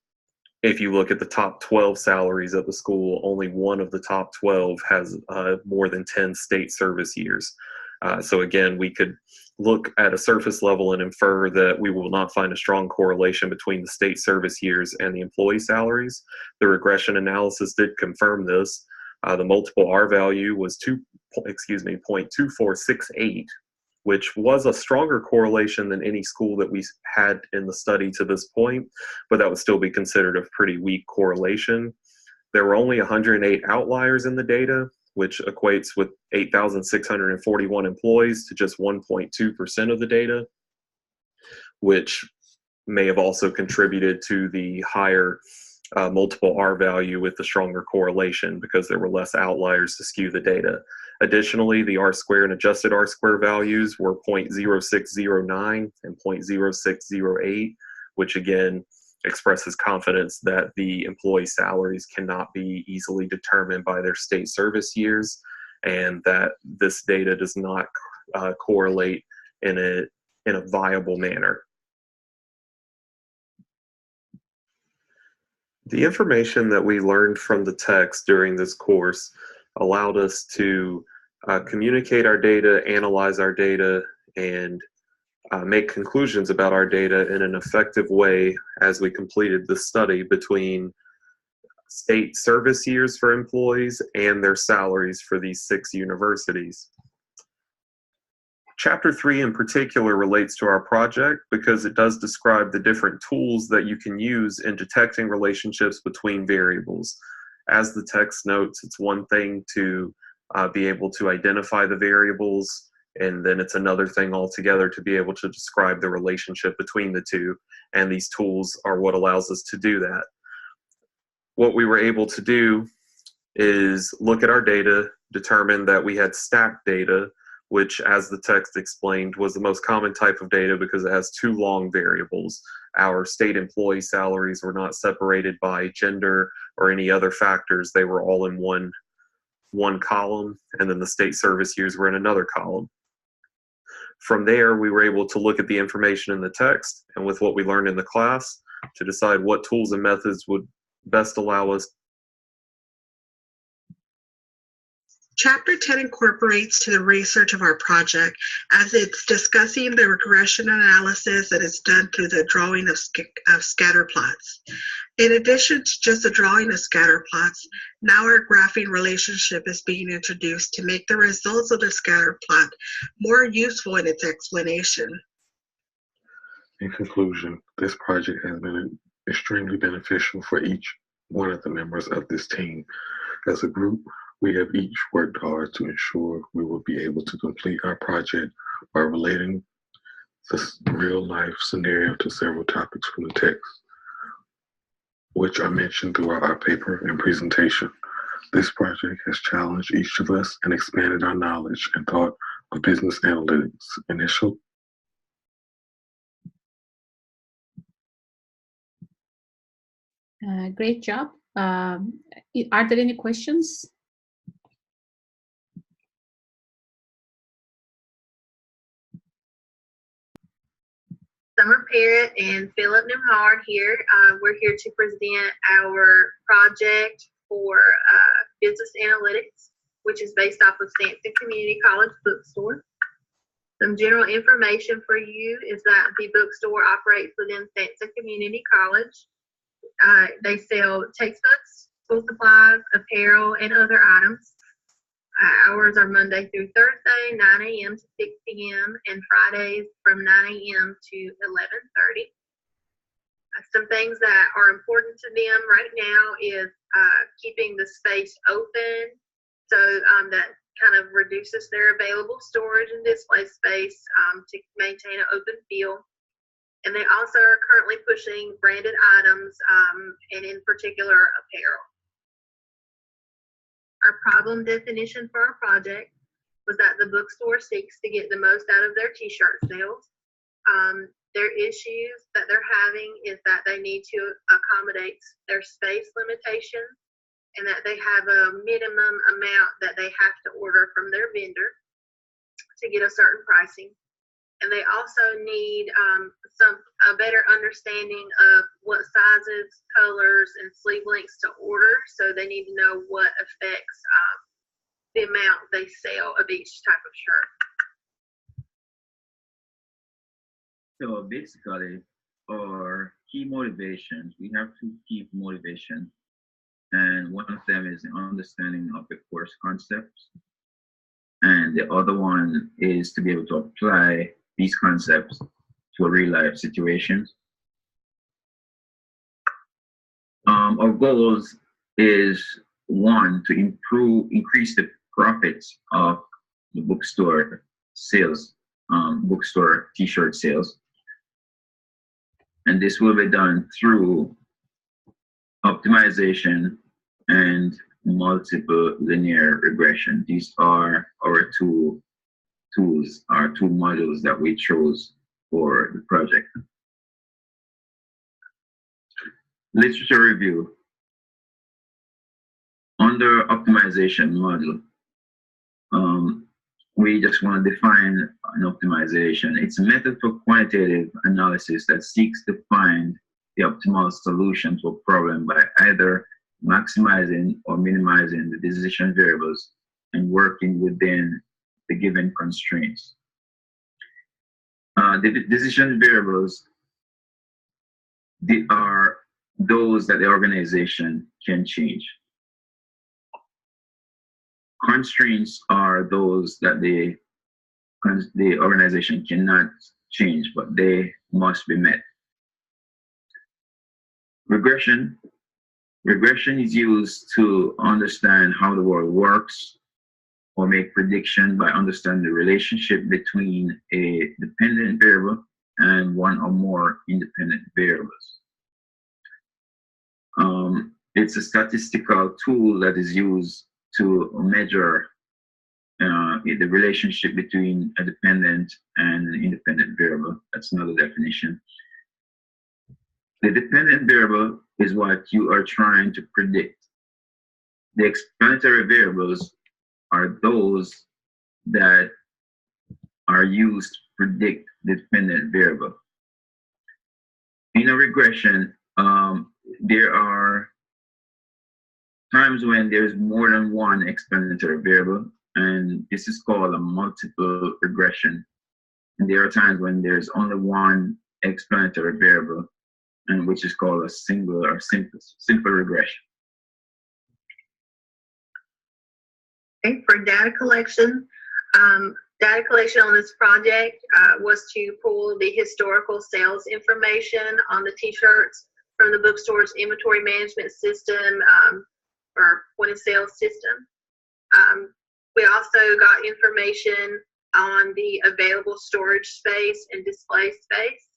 if you look at the top 12 salaries at the school, only one of the top 12 has more than 10 state service years. So again, we could look at a surface level and infer that we will not find a strong correlation between the state service years and the employee salaries. The regression analysis did confirm this. The multiple R value was 0.2468, which was a stronger correlation than any school that we had in the study to this point, but that would still be considered a pretty weak correlation. There were only 108 outliers in the data, which equates with 8,641 employees to just 1.2% of the data, which may have also contributed to the higher multiple R value with the stronger correlation because there were less outliers to skew the data. Additionally, the R-square and adjusted R-square values were 0.0609 and 0.0608, which again expresses confidence that the employee salaries cannot be easily determined by their state service years, and that this data does not correlate in a viable manner. The information that we learned from the text during this course allowed us to communicate our data, analyze our data, and make conclusions about our data in an effective way as we completed the study between state service years for employees and their salaries for these 6 universities. Chapter 3 in particular relates to our project because it does describe the different tools that you can use in detecting relationships between variables. As the text notes, it's one thing to be able to identify the variables, and then it's another thing altogether to be able to describe the relationship between the two, and these tools are what allows us to do that. What we were able to do is look at our data, determine that we had stacked data, which, as the text explained, was the most common type of data because it has 2 long variables. Our state employee salaries were not separated by gender or any other factors. They were all in one column, and then the state service years were in another column. From there, we were able to look at the information in the text and with what we learned in the class to decide what tools and methods would best allow us. Chapter 10 incorporates to the research of our project as it's discussing the regression analysis that is done through the drawing of scatter plots. In addition to just the drawing of scatter plots, now our graphing relationship is being introduced to make the results of the scatter plot more useful in its explanation. In conclusion, this project has been extremely beneficial for each one of the members of this team. As a group, we have each worked hard to ensure we will be able to complete our project by relating this real-life scenario to several topics from the text, which are mentioned throughout our paper and presentation. This project has challenged each of us and expanded our knowledge and thought of business analytics. Great job. Are there any questions? Summer Parrott and Philip Newhard here. We're here to present our project for business analytics, which is based off of Stanton Community College Bookstore. Some general information for you is that the bookstore operates within Stanton Community College. They sell textbooks, school supplies, apparel, and other items. Hours are Monday through Thursday, 9 a.m. to 6 p.m., and Fridays from 9 a.m. to 11:30. Some things that are important to them right now is keeping the space open, so that kind of reduces their available storage and display space to maintain an open feel. And they also are currently pushing branded items and in particular apparel. Our problem definition for our project was that the bookstore seeks to get the most out of their t-shirt sales. Their issues that they're having is that they need to accommodate their space limitations and that they have a minimum amount that they have to order from their vendor to get a certain pricing. And they also need a better understanding of what sizes, colors, and sleeve lengths to order. So they need to know what affects the amount they sell of each type of shirt. So basically, our key motivations, we have two key motivations. And one of them is the understanding of the course concepts. And the other one is to be able to apply these concepts to a real life situations. Our goals is one, to increase the profits of the bookstore sales, bookstore t-shirt sales. And this will be done through optimization and multiple linear regression. These are our two tools, our two modules that we chose for the project. Literature review. Under optimization module, we just want to define an optimization. It's a method for quantitative analysis that seeks to find the optimal solution to a problem by either maximizing or minimizing the decision variables and working within the given constraints. The decision variables are those that the organization can change. Constraints are those that the organization cannot change, but they must be met. Regression is used to understand how the world works or make prediction by understanding the relationship between a dependent variable and one or more independent variables. It's a statistical tool that is used to measure the relationship between a dependent and an independent variable. That's another definition. The dependent variable is what you are trying to predict. The explanatory variables are those that are used to predict the dependent variable. In a regression, there are times when there's more than one explanatory variable, and this is called a multiple regression. And there are times when there's only one explanatory variable, and which is called a single or simple regression. Okay, for data collection on this project was to pull the historical sales information on the t-shirts from the bookstore's inventory management system or point of sale system. We also got information on the available storage space and display space,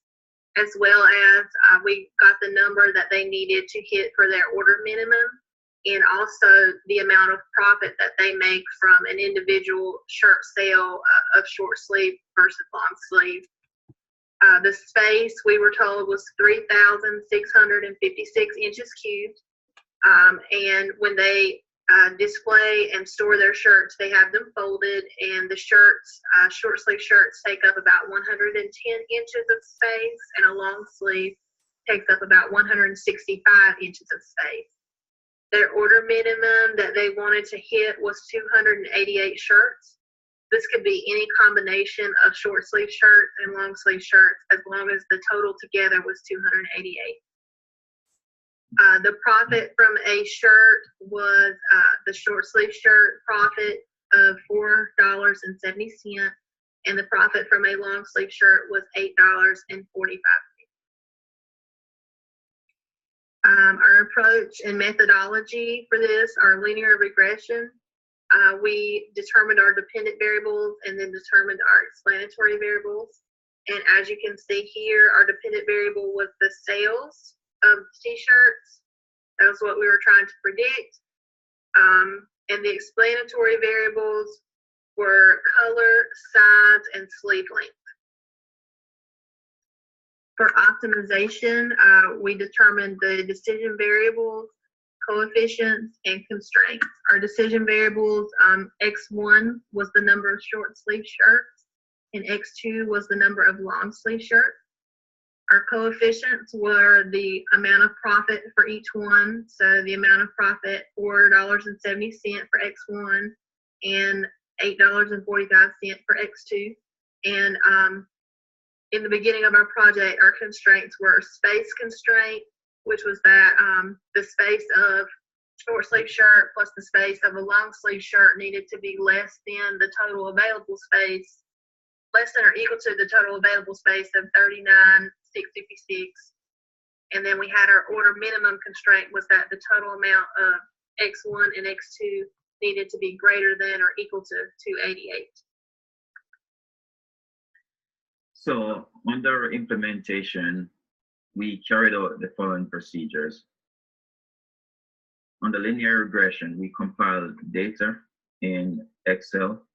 as well as we got the number that they needed to hit for their order minimum, and also the amount of profit that they make from an individual shirt sale of short sleeve versus long sleeve. The space we were told was 3,656 inches cubed. And when they display and store their shirts. They have them folded, and the shirts, short sleeve shirts, take up about 110 inches of space, and a long sleeve takes up about 165 inches of space. Their order minimum that they wanted to hit was 288 shirts. This could be any combination of short sleeve shirts and long sleeve shirts, as long as the total together was 288. The profit from a shirt was the short sleeve shirt profit of $4.70, and the profit from a long sleeve shirt was $8.45. Our approach and methodology for this are linear regression. We determined our dependent variables and then determined our explanatory variables. And as you can see here, our dependent variable was the sales of t-shirts. That was what we were trying to predict. And the explanatory variables were color, size, and sleeve length. For optimization, we determined the decision variables, coefficients, and constraints. Our decision variables, X1 was the number of short sleeve shirts, and X2 was the number of long sleeve shirts. Our coefficients were the amount of profit for each one. So the amount of profit, $4.70 for X1 and $8.45 for X2. And in the beginning of our project, our constraints were space constraint, which was that the space of short sleeve shirt plus the space of a long sleeve shirt needed to be less than the total available space, less than or equal to the total available space of 39,656. And then we had our order minimum constraint was that the total amount of X1 and X2 needed to be greater than or equal to 288. So under implementation, we carried out the following procedures. On the linear regression, we compiled data in Excel.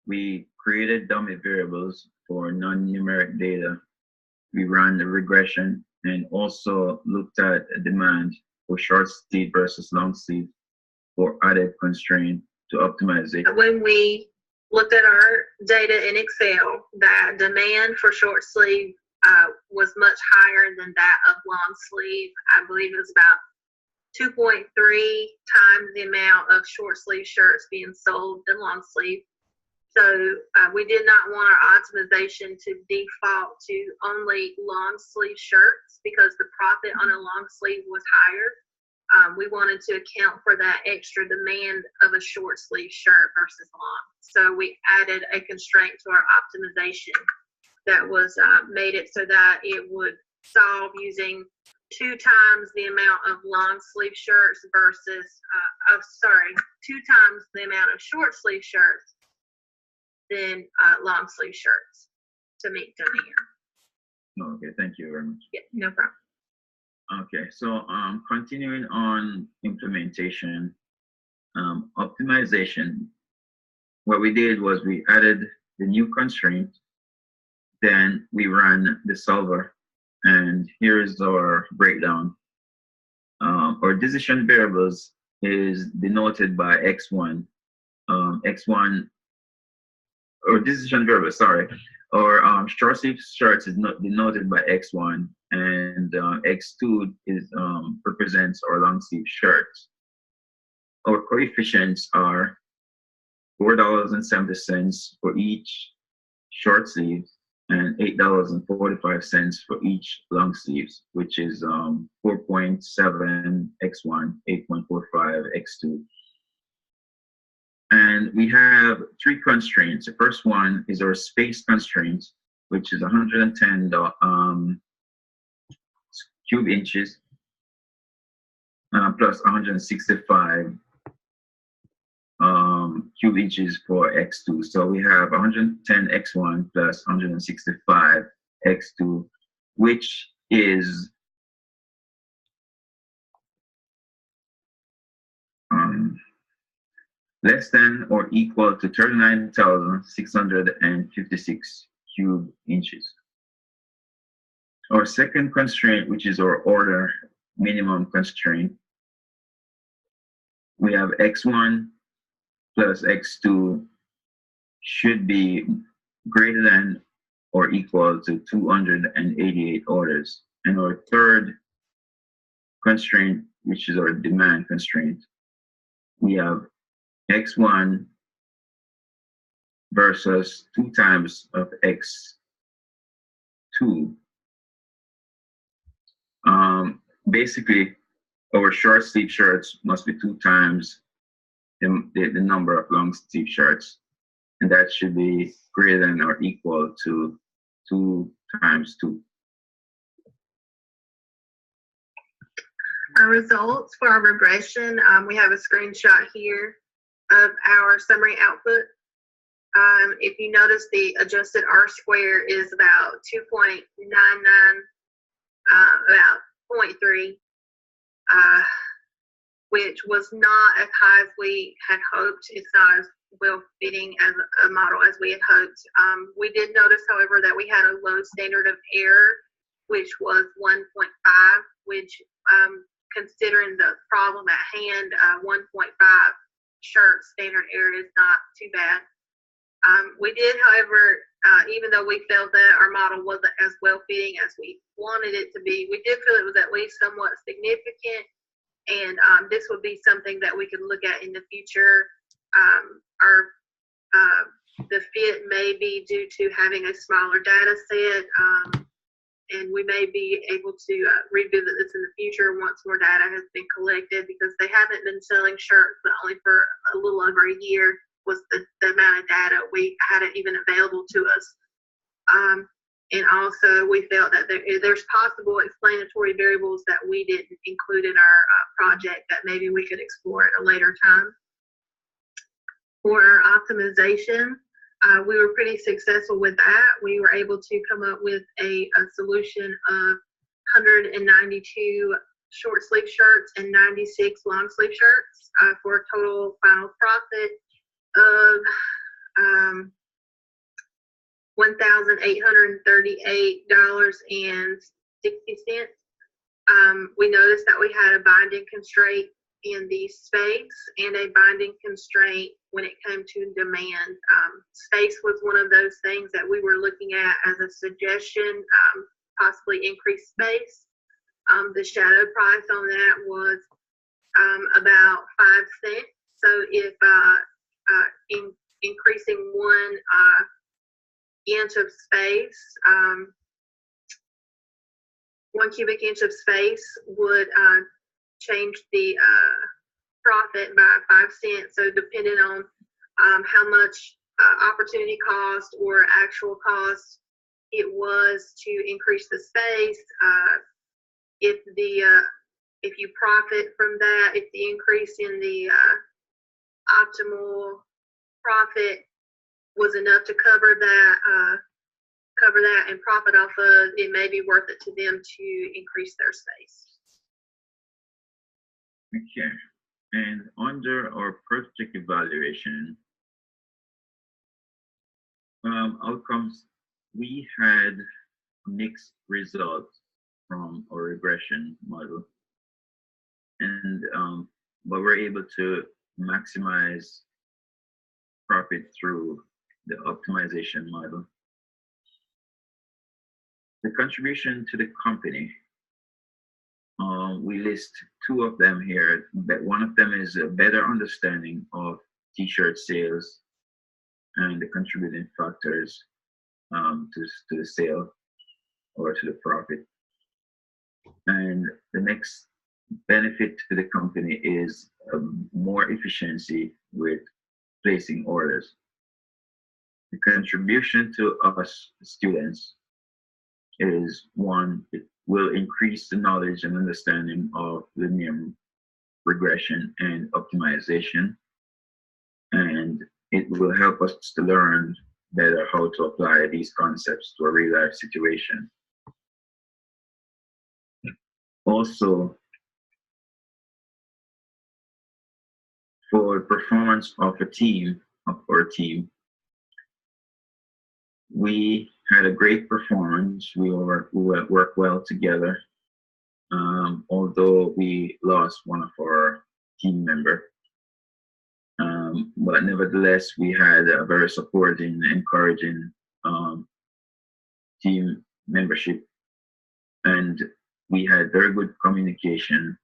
We created dummy variables for non-numeric data. We ran the regression and also looked at demand for short sleeve versus long sleeve for added constraint to optimize it. When we looked at our data in Excel, that demand for short sleeve was much higher than that of long sleeve. I believe it was about 2.3 times the amount of short sleeve shirts being sold than long sleeve. So we did not want our optimization to default to only long sleeve shirts because the profit on a long sleeve was higher. We wanted to account for that extra demand of a short sleeve shirt versus long. So we added a constraint to our optimization that was made it so that it would solve using 2 times the amount of long sleeve shirts versus, 2 times the amount of short sleeve shirts than long sleeve shirts to meet demand. Okay, thank you very much. Yeah, no problem. Okay, so continuing on implementation, optimization, what we did was we added the new constraint, then we ran the solver, and here is our breakdown. Our decision variables is denoted by X1. X1, or decision variable, sorry, or short sleeve shirts is not denoted by X1, and X2 is represents our long sleeve shirts. Our coefficients are $4.70 for each short sleeve and $8.45 for each long sleeves, which is 4.7 X1, 8.45 X2. And we have 3 constraints. The first one is our space constraint, which is 110 cube inches plus 165 cube inches for X2. So we have 110 X1 plus 165 X2, which is less than or equal to 39,656 cube inches. Our second constraint, which is our order minimum constraint, we have X1 plus X2 should be greater than or equal to 288 orders. And our third constraint, which is our demand constraint, we have X1 versus 2 times of X2. Basically, our short sleeve shirts must be 2 times the number of long sleeve shirts, and that should be greater than or equal to 2 times 2. Our results for our regression, we have a screenshot here of our summary output. If you notice, the adjusted R square is about 2.99, about 0.3, which was not as high as we had hoped. It's not as well fitting as a model as we had hoped. We did notice, however, that we had a low standard of error, which was 1.5, which considering the problem at hand, 1.5 shirt standard error is not too bad. We did, however, even though we felt that our model wasn't as well fitting as we wanted it to be, we did feel it was at least somewhat significant, and this would be something that we could look at in the future. The fit may be due to having a smaller data set, and we may be able to revisit this in the future once more data has been collected, because they haven't been selling shirts, but only for a little over a year was the amount of data we had even available to us. And also we felt that there's possible explanatory variables that we didn't include in our project that maybe we could explore at a later time. For our optimization, we were pretty successful with that. We were able to come up with a solution of 192 short sleeve shirts and 96 long sleeve shirts for a total final profit of $1,838.60. We noticed that we had a binding constraint in the space and a binding constraint when it came to demand. Space was one of those things that we were looking at as a suggestion, possibly increase space. The shadow price on that was about 5 cents. So if increasing 1 inch of space, 1 cubic inch of space would change the profit by 5 cents. So depending on how much opportunity cost or actual cost it was to increase the space, if you profit from that, if the increase in the optimal profit was enough to cover that and profit off of, it may be worth it to them to increase their space. Okay, and under our project evaluation outcomes, we had mixed results from our regression model, and but we're able to maximize profit through the optimization model. The contribution to the company, we list 2 of them here, but one of them is a better understanding of t-shirt sales and the contributing factors to the sale or to the profit. And the next benefit to the company is more efficiency with placing orders. The contribution to us students is, 1, it will increase the knowledge and understanding of linear regression and optimization, and it will help us to learn better how to apply these concepts to a real life situation. Also, for performance of our team, we had a great performance. We worked well together, although we lost one of our team members. But nevertheless, we had a very supporting, encouraging team membership, and we had very good communication,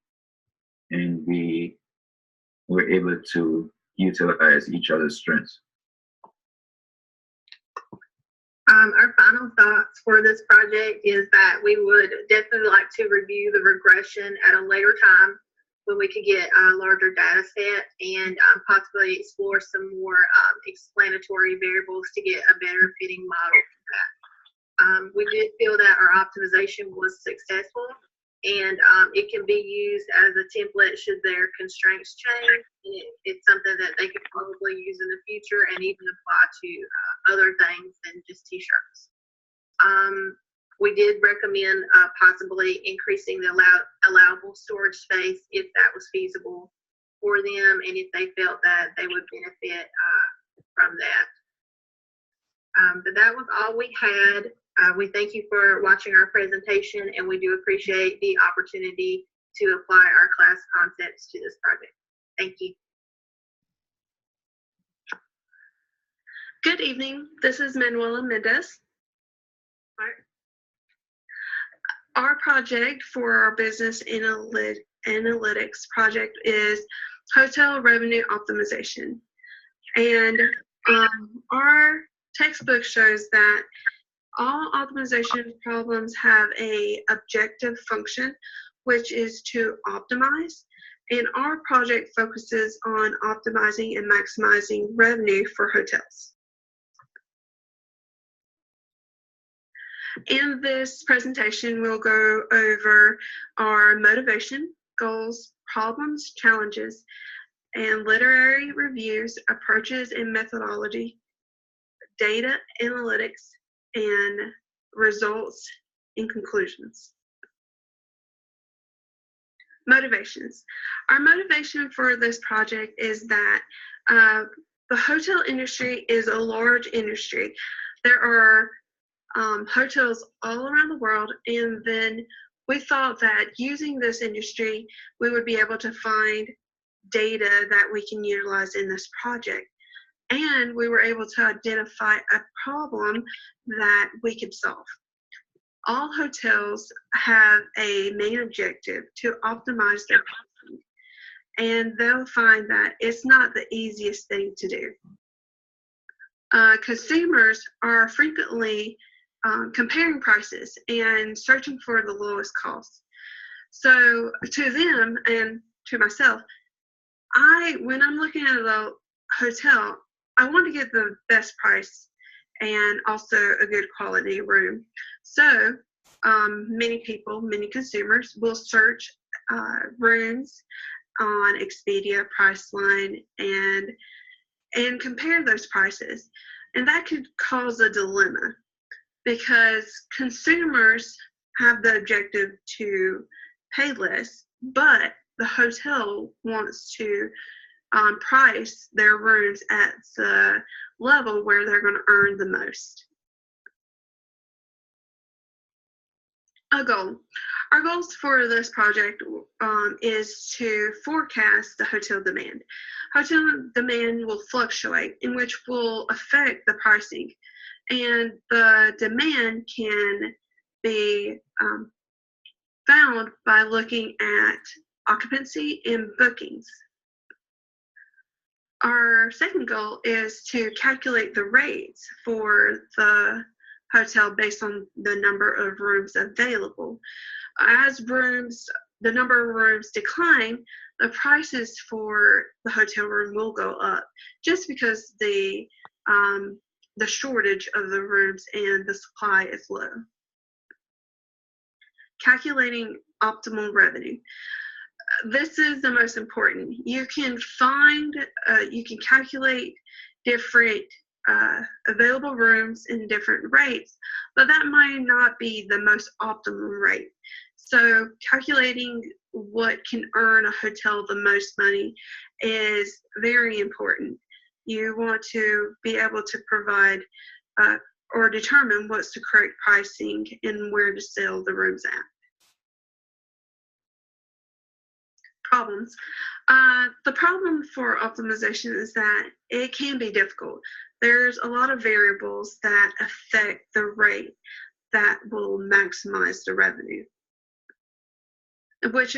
and we were able to utilize each other's strengths. Our final thoughts for this project is that we would definitely like to review the regression at a later time when we could get a larger data set and possibly explore some more explanatory variables to get a better fitting model for that. We did feel that our optimization was successful, and it can be used as a template should their constraints change. It's something that they could probably use in the future and even apply to other things than just t-shirts. We did recommend possibly increasing the allowable storage space if that was feasible for them and if they felt that they would benefit from that. But that was all we had. We thank you for watching our presentation, and we do appreciate the opportunity to apply our class concepts to this project. Thank you. Good evening. This is Manuela Mendez. Our project for our business analytics project is hotel revenue optimization. And our textbook shows that all optimization problems have a objective function, which is to optimize. And our project focuses on optimizing and maximizing revenue for hotels. In this presentation, we'll go over our motivation, goals, problems, challenges, and literary reviews, approaches and methodology, data analytics, and results and conclusions. Motivations. Our motivation for this project is that the hotel industry is a large industry. There are hotels all around the world, and then we thought that using this industry, we would be able to find data that we can utilize in this project. And we were able to identify a problem that we could solve. All hotels have a main objective to optimize their pricing, and they'll find that it's not the easiest thing to do. Consumers are frequently comparing prices and searching for the lowest cost. So to them and to myself, when I'm looking at a hotel, I want to get the best price and also a good quality room. So many people, many consumers will search rooms on Expedia, Priceline, and compare those prices. And that could cause a dilemma because consumers have the objective to pay less, but the hotel wants to price their rooms at the level where they're going to earn the most. A goal. Our goals for this project is to forecast the hotel demand. Hotel demand will fluctuate, in which will affect the pricing. And the demand can be found by looking at occupancy and bookings. Our second goal is to calculate the rates for the hotel based on the number of rooms available. As the number of rooms decline, the prices for the hotel room will go up just because the shortage of the rooms and the supply is low. Calculating optimal revenue. This is the most important. You can calculate different available rooms in different rates, but that might not be the most optimum rate. So calculating what can earn a hotel the most money is very important. You want to be able to provide or determine what's the correct pricing and where to sell the rooms at. problems. The problem for optimization is that it can be difficult. There's a lot of variables that affect the rate that will maximize the revenue, which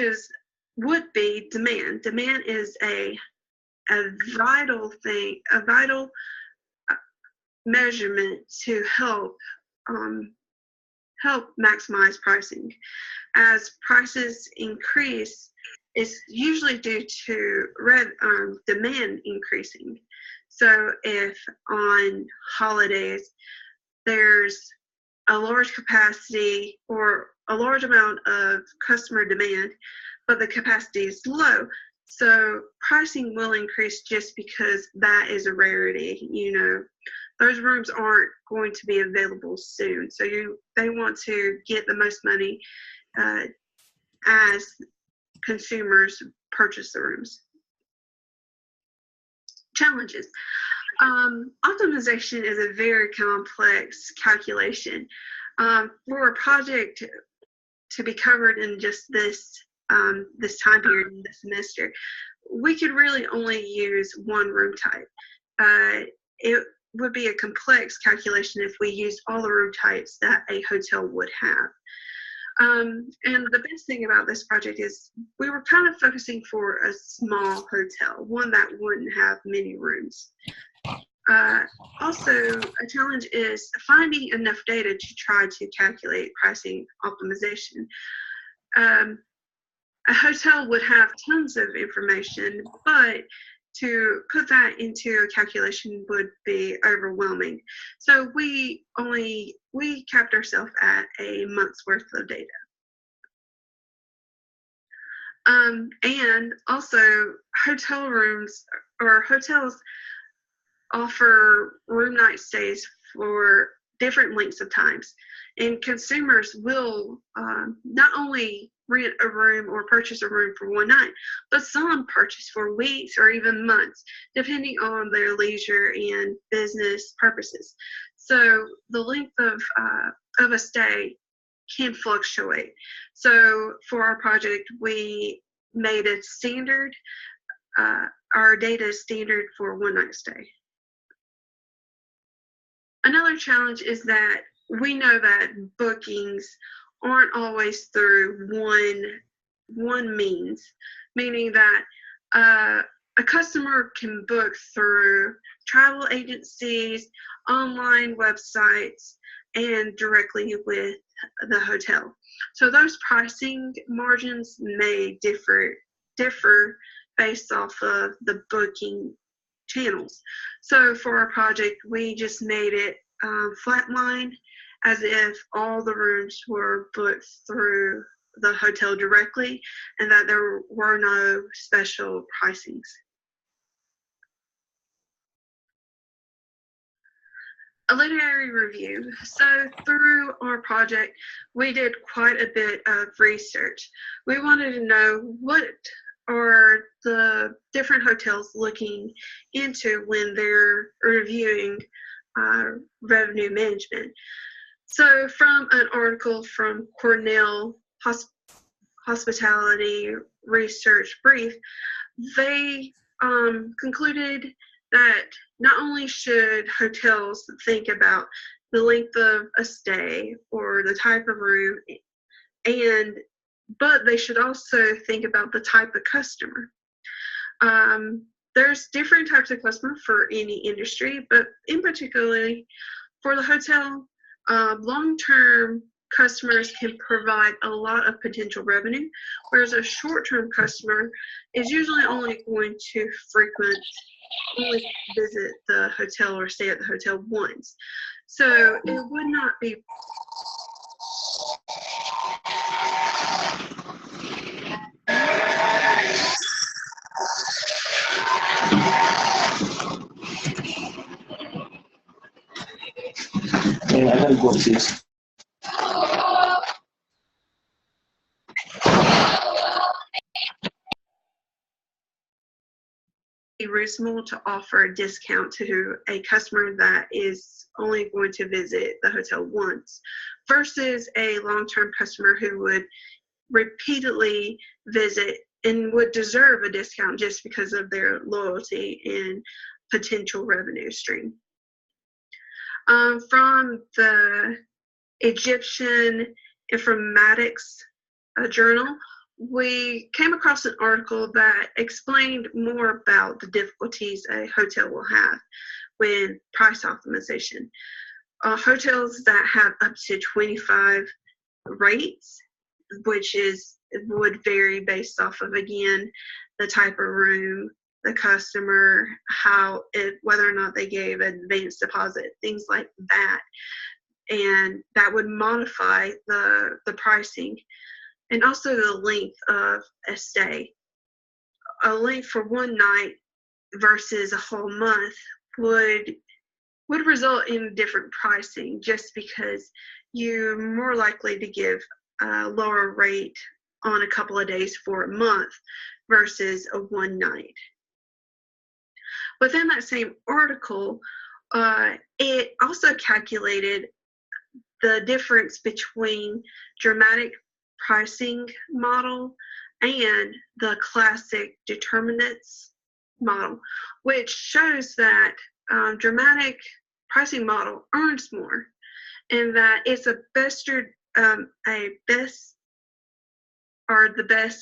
would be demand. Demand is a vital thing, a vital measurement to help maximize pricing. As prices increase, it's usually due to demand increasing. So if on holidays there's a large capacity or a large amount of customer demand, but the capacity is low, so pricing will increase just because that is a rarity. You know, those rooms aren't going to be available soon, so they want to get the most money as consumers purchase the rooms. Challenges. Optimization is a very complex calculation. For a project to be covered in just this time period in this semester, we could really only use one room type. It would be a complex calculation if we used all the room types that a hotel would have. And the best thing about this project is we were kind of focusing for a small hotel, one that wouldn't have many rooms. Also, a challenge is finding enough data to try to calculate pricing optimization. A hotel would have tons of information, but to put that into a calculation would be overwhelming. So we capped ourselves at a month's worth of data. And also hotel rooms or hotels offer room night stays for different lengths of times. And consumers will not only rent a room or purchase a room for one night, but some purchase for weeks or even months, depending on their leisure and business purposes. So the length of a stay can fluctuate. So for our project, we made it standard, our data is standard for one night stay. Another challenge is that we know that bookings aren't always through one means, meaning that a customer can book through travel agencies, online websites, and directly with the hotel. So those pricing margins may differ based off of the booking channels. So for our project, we just made it flatline, as if all the rooms were booked through the hotel directly and that there were no special pricings. A literary review. So through our project, we did quite a bit of research. We wanted to know what are the different hotels looking into when they're reviewing revenue management. So from an article from Cornell Hospitality Research Brief, they concluded that not only should hotels think about the length of a stay or the type of room, but they should also think about the type of customer. There's different types of customer for any industry, but in particularly for the hotel, long-term customers can provide a lot of potential revenue, whereas a short-term customer is usually only going to only visit the hotel or stay at the hotel once. So it would not be I gotta go upstairs. reasonable to offer a discount to a customer that is only going to visit the hotel once versus a long-term customer who would repeatedly visit and would deserve a discount just because of their loyalty and potential revenue stream. From the Egyptian Informatics Journal, we came across an article that explained more about the difficulties a hotel will have with price optimization. Hotels that have up to 25 rates, which would vary based off of, again, the type of room, the customer, whether or not they gave an advance deposit, things like that. And that would modify the pricing, and also the length of a stay. A length for one night versus a whole month would result in different pricing, just because you're more likely to give a lower rate on a couple of days for a month versus a one night. Within that same article, it also calculated the difference between dramatic pricing model and the classic determinants model, which shows that dramatic pricing model earns more, and that it's the best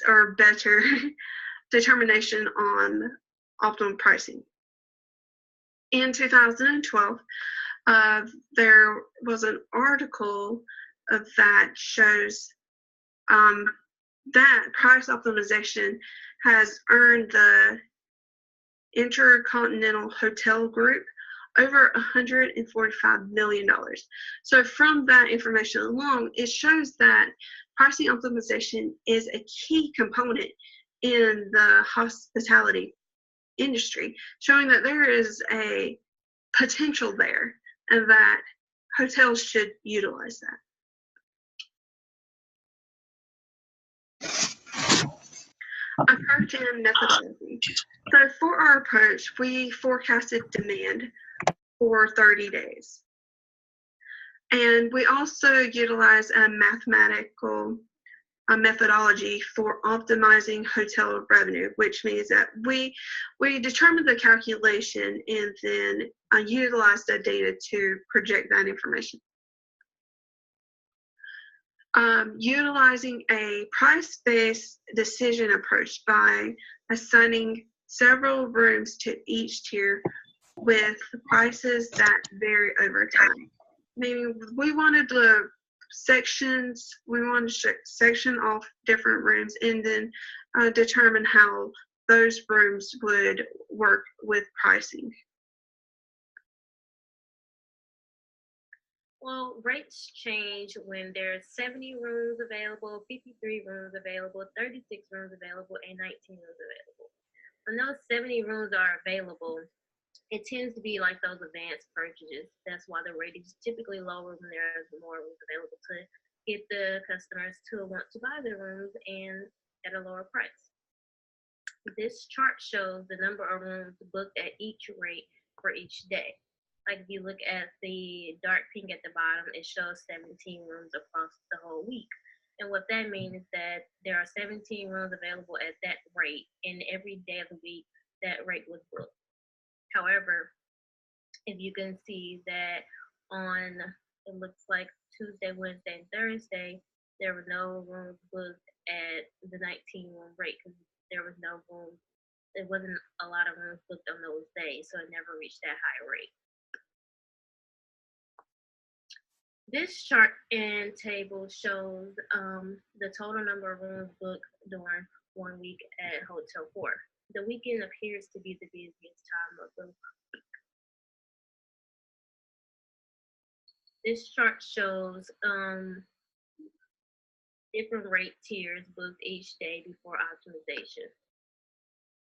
or better determination on optimum pricing. In 2012, there was an article that shows that price optimization has earned the Intercontinental Hotel Group over $145 million. So from that information alone, it shows that pricing optimization is a key component in the hospitality industry, showing that there is a potential there and that hotels should utilize that. Approach and methodology. So for our approach, we forecasted demand for 30 days. And we also utilize a mathematical methodology for optimizing hotel revenue, which means that we determine the calculation and then utilize that data to project that information. Utilizing a price-based decision approach by assigning several rooms to each tier with prices that vary over time. Meaning we wanted to section off different rooms and then determine how those rooms would work with pricing. Well, rates change when there's 70 rooms available, 53 rooms available, 36 rooms available, and 19 rooms available. When those 70 rooms are available, it tends to be like those advanced purchases. That's why the rate is typically lower when there's more rooms available to get the customers to want to buy the rooms and at a lower price. This chart shows the number of rooms booked at each rate for each day. Like if you look at the dark pink at the bottom, it shows 17 rooms across the whole week. And what that means is that there are 17 rooms available at that rate, and every day of the week, that rate was booked. However, if you can see that on, it looks like Tuesday, Wednesday, and Thursday, there were no rooms booked at the 19-room rate because there was no room, there wasn't a lot of rooms booked on those days, so it never reached that high rate. This chart and table shows the total number of rooms booked during 1 week at Hotel 4. The weekend appears to be the busiest time of the week. This chart shows different rate tiers booked each day before optimization.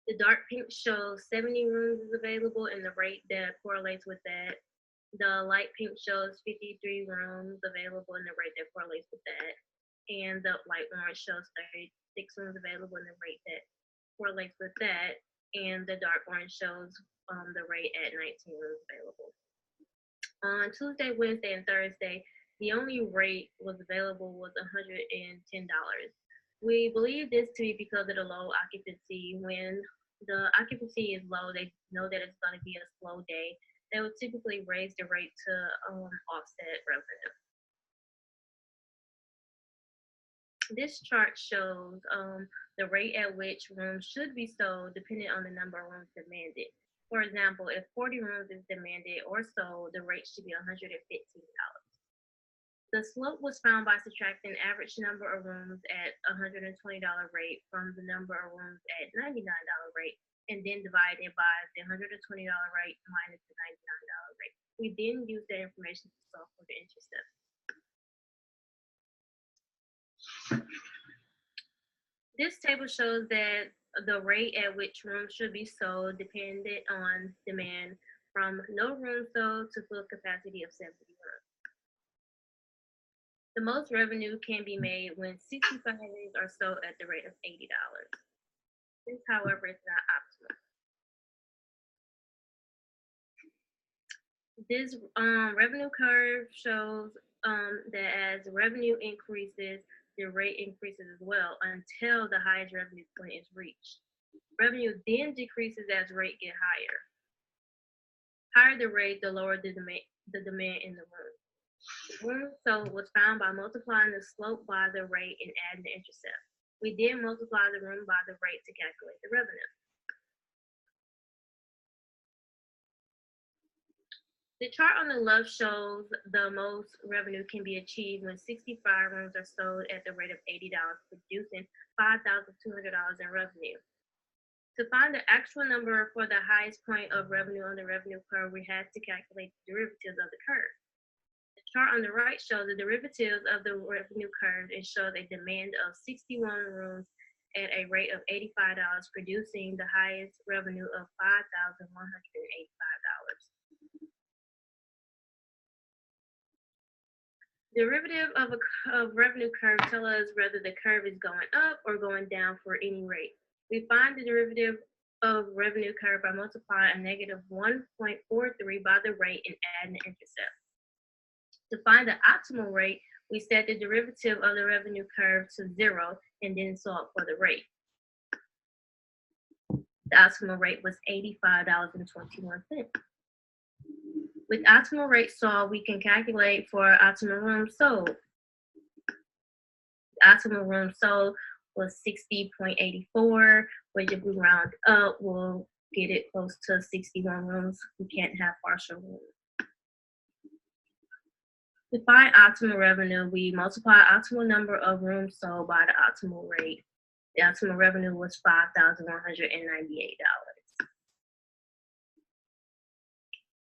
The dark pink shows 70 rooms is available and the rate that correlates with that. The light pink shows 53 rooms available and the rate that correlates with that. And the light orange shows 36 rooms available and the rate that correlates with that. And the dark orange shows the rate at 19 rooms available. On Tuesday, Wednesday, and Thursday, the only rate was available was $110. We believe this to be because of the low occupancy. When the occupancy is low, they know that it's going to be a slow day. They would typically raise the rate to offset revenue. This chart shows the rate at which rooms should be sold depending on the number of rooms demanded. For example, if 40 rooms is demanded or sold, the rate should be $115. The slope was found by subtracting average number of rooms at $120 rate from the number of rooms at $99 rate, and then dividing it by the $120 rate minus the $99 rate. We then use that information to solve for the intercept. This table shows that the rate at which rooms should be sold depended on demand from no room sold to full capacity of 70 rooms. The most revenue can be made when 65 rooms are sold at the rate of $80. This, however, is not optimal. This revenue curve shows that as revenue increases, the rate increases as well until the highest revenue point is reached. Revenue then decreases as rate get higher. Higher the rate, the lower the demand in the room. The room sold was found by multiplying the slope by the rate and adding the intercept. We then multiply the room by the rate to calculate the revenue. The chart on the left shows the most revenue can be achieved when 65 rooms are sold at the rate of $80, producing $5,200 in revenue. To find the actual number for the highest point of revenue on the revenue curve, we had to calculate the derivatives of the curve. The chart on the right shows the derivatives of the revenue curve and shows a demand of 61 rooms at a rate of $85, producing the highest revenue of $5,185. Derivative of a revenue curve tell us whether the curve is going up or going down for any rate. We find the derivative of revenue curve by multiplying a negative 1.43 by the rate and adding the intercept. To find the optimal rate, we set the derivative of the revenue curve to 0 and then solve for the rate. The optimal rate was $85.21. With optimal rate solved, we can calculate for optimal room sold. The optimal room sold was 60.84, which if we round up, we'll get it close to 61 rooms. We can't have partial rooms. To find optimal revenue, we multiply optimal number of rooms sold by the optimal rate. The optimal revenue was $5,198.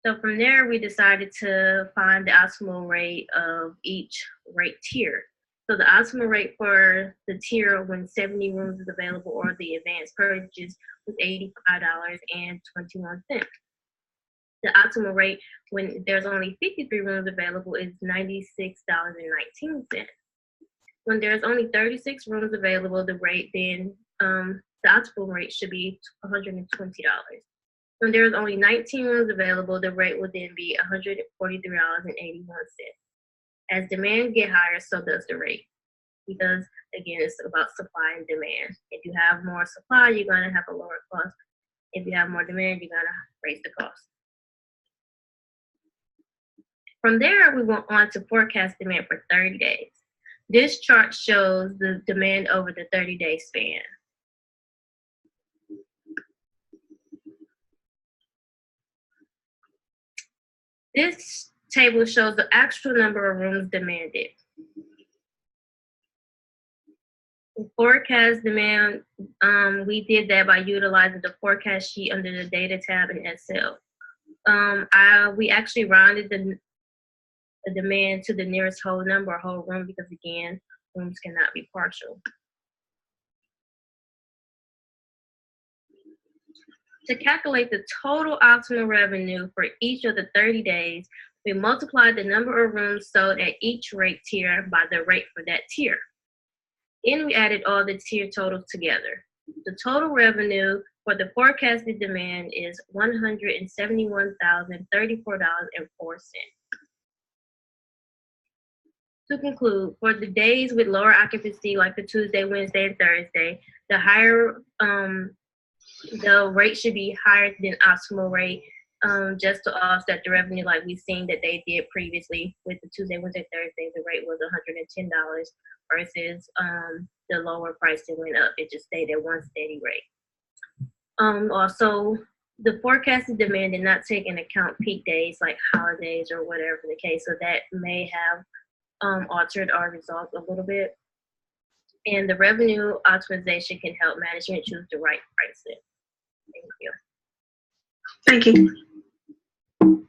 So from there, we decided to find the optimal rate of each rate tier. So the optimal rate for the tier when 70 rooms is available or the advanced purchase was $85.21. The optimal rate when there's only 53 rooms available is $96.19. When there's only 36 rooms available, the rate then, the optimal rate should be $120. When there's only 19 rooms available, the rate will then be $143.81. As demand get higher, so does the rate. Because again, it's about supply and demand. If you have more supply, you're gonna have a lower cost. If you have more demand, you're gonna raise the cost. From there, we went on to forecast demand for 30 days. This chart shows the demand over the 30-day span. This table shows the actual number of rooms demanded. The forecast demand, we did that by utilizing the forecast sheet under the data tab in Excel. We actually rounded the demand to the nearest whole number, whole room, because again, rooms cannot be partial. To calculate the total optimal revenue for each of the 30 days, we multiply the number of rooms sold at each rate tier by the rate for that tier. Then we added all the tier totals together. The total revenue for the forecasted demand is $171,034.04. To conclude, for the days with lower occupancy, like the Tuesday, Wednesday, and Thursday, the higher the rate should be higher than optimal rate, just to offset the revenue, like we've seen that they did previously with the Tuesday, Wednesday, Thursday. The rate was $110 versus the lower price that went up. It just stayed at one steady rate. Also, the forecasted demand did not take into account peak days like holidays or whatever the case, so that may have altered our results a little bit. And the revenue optimization can help management choose the right pricing. Thank you. Thank you.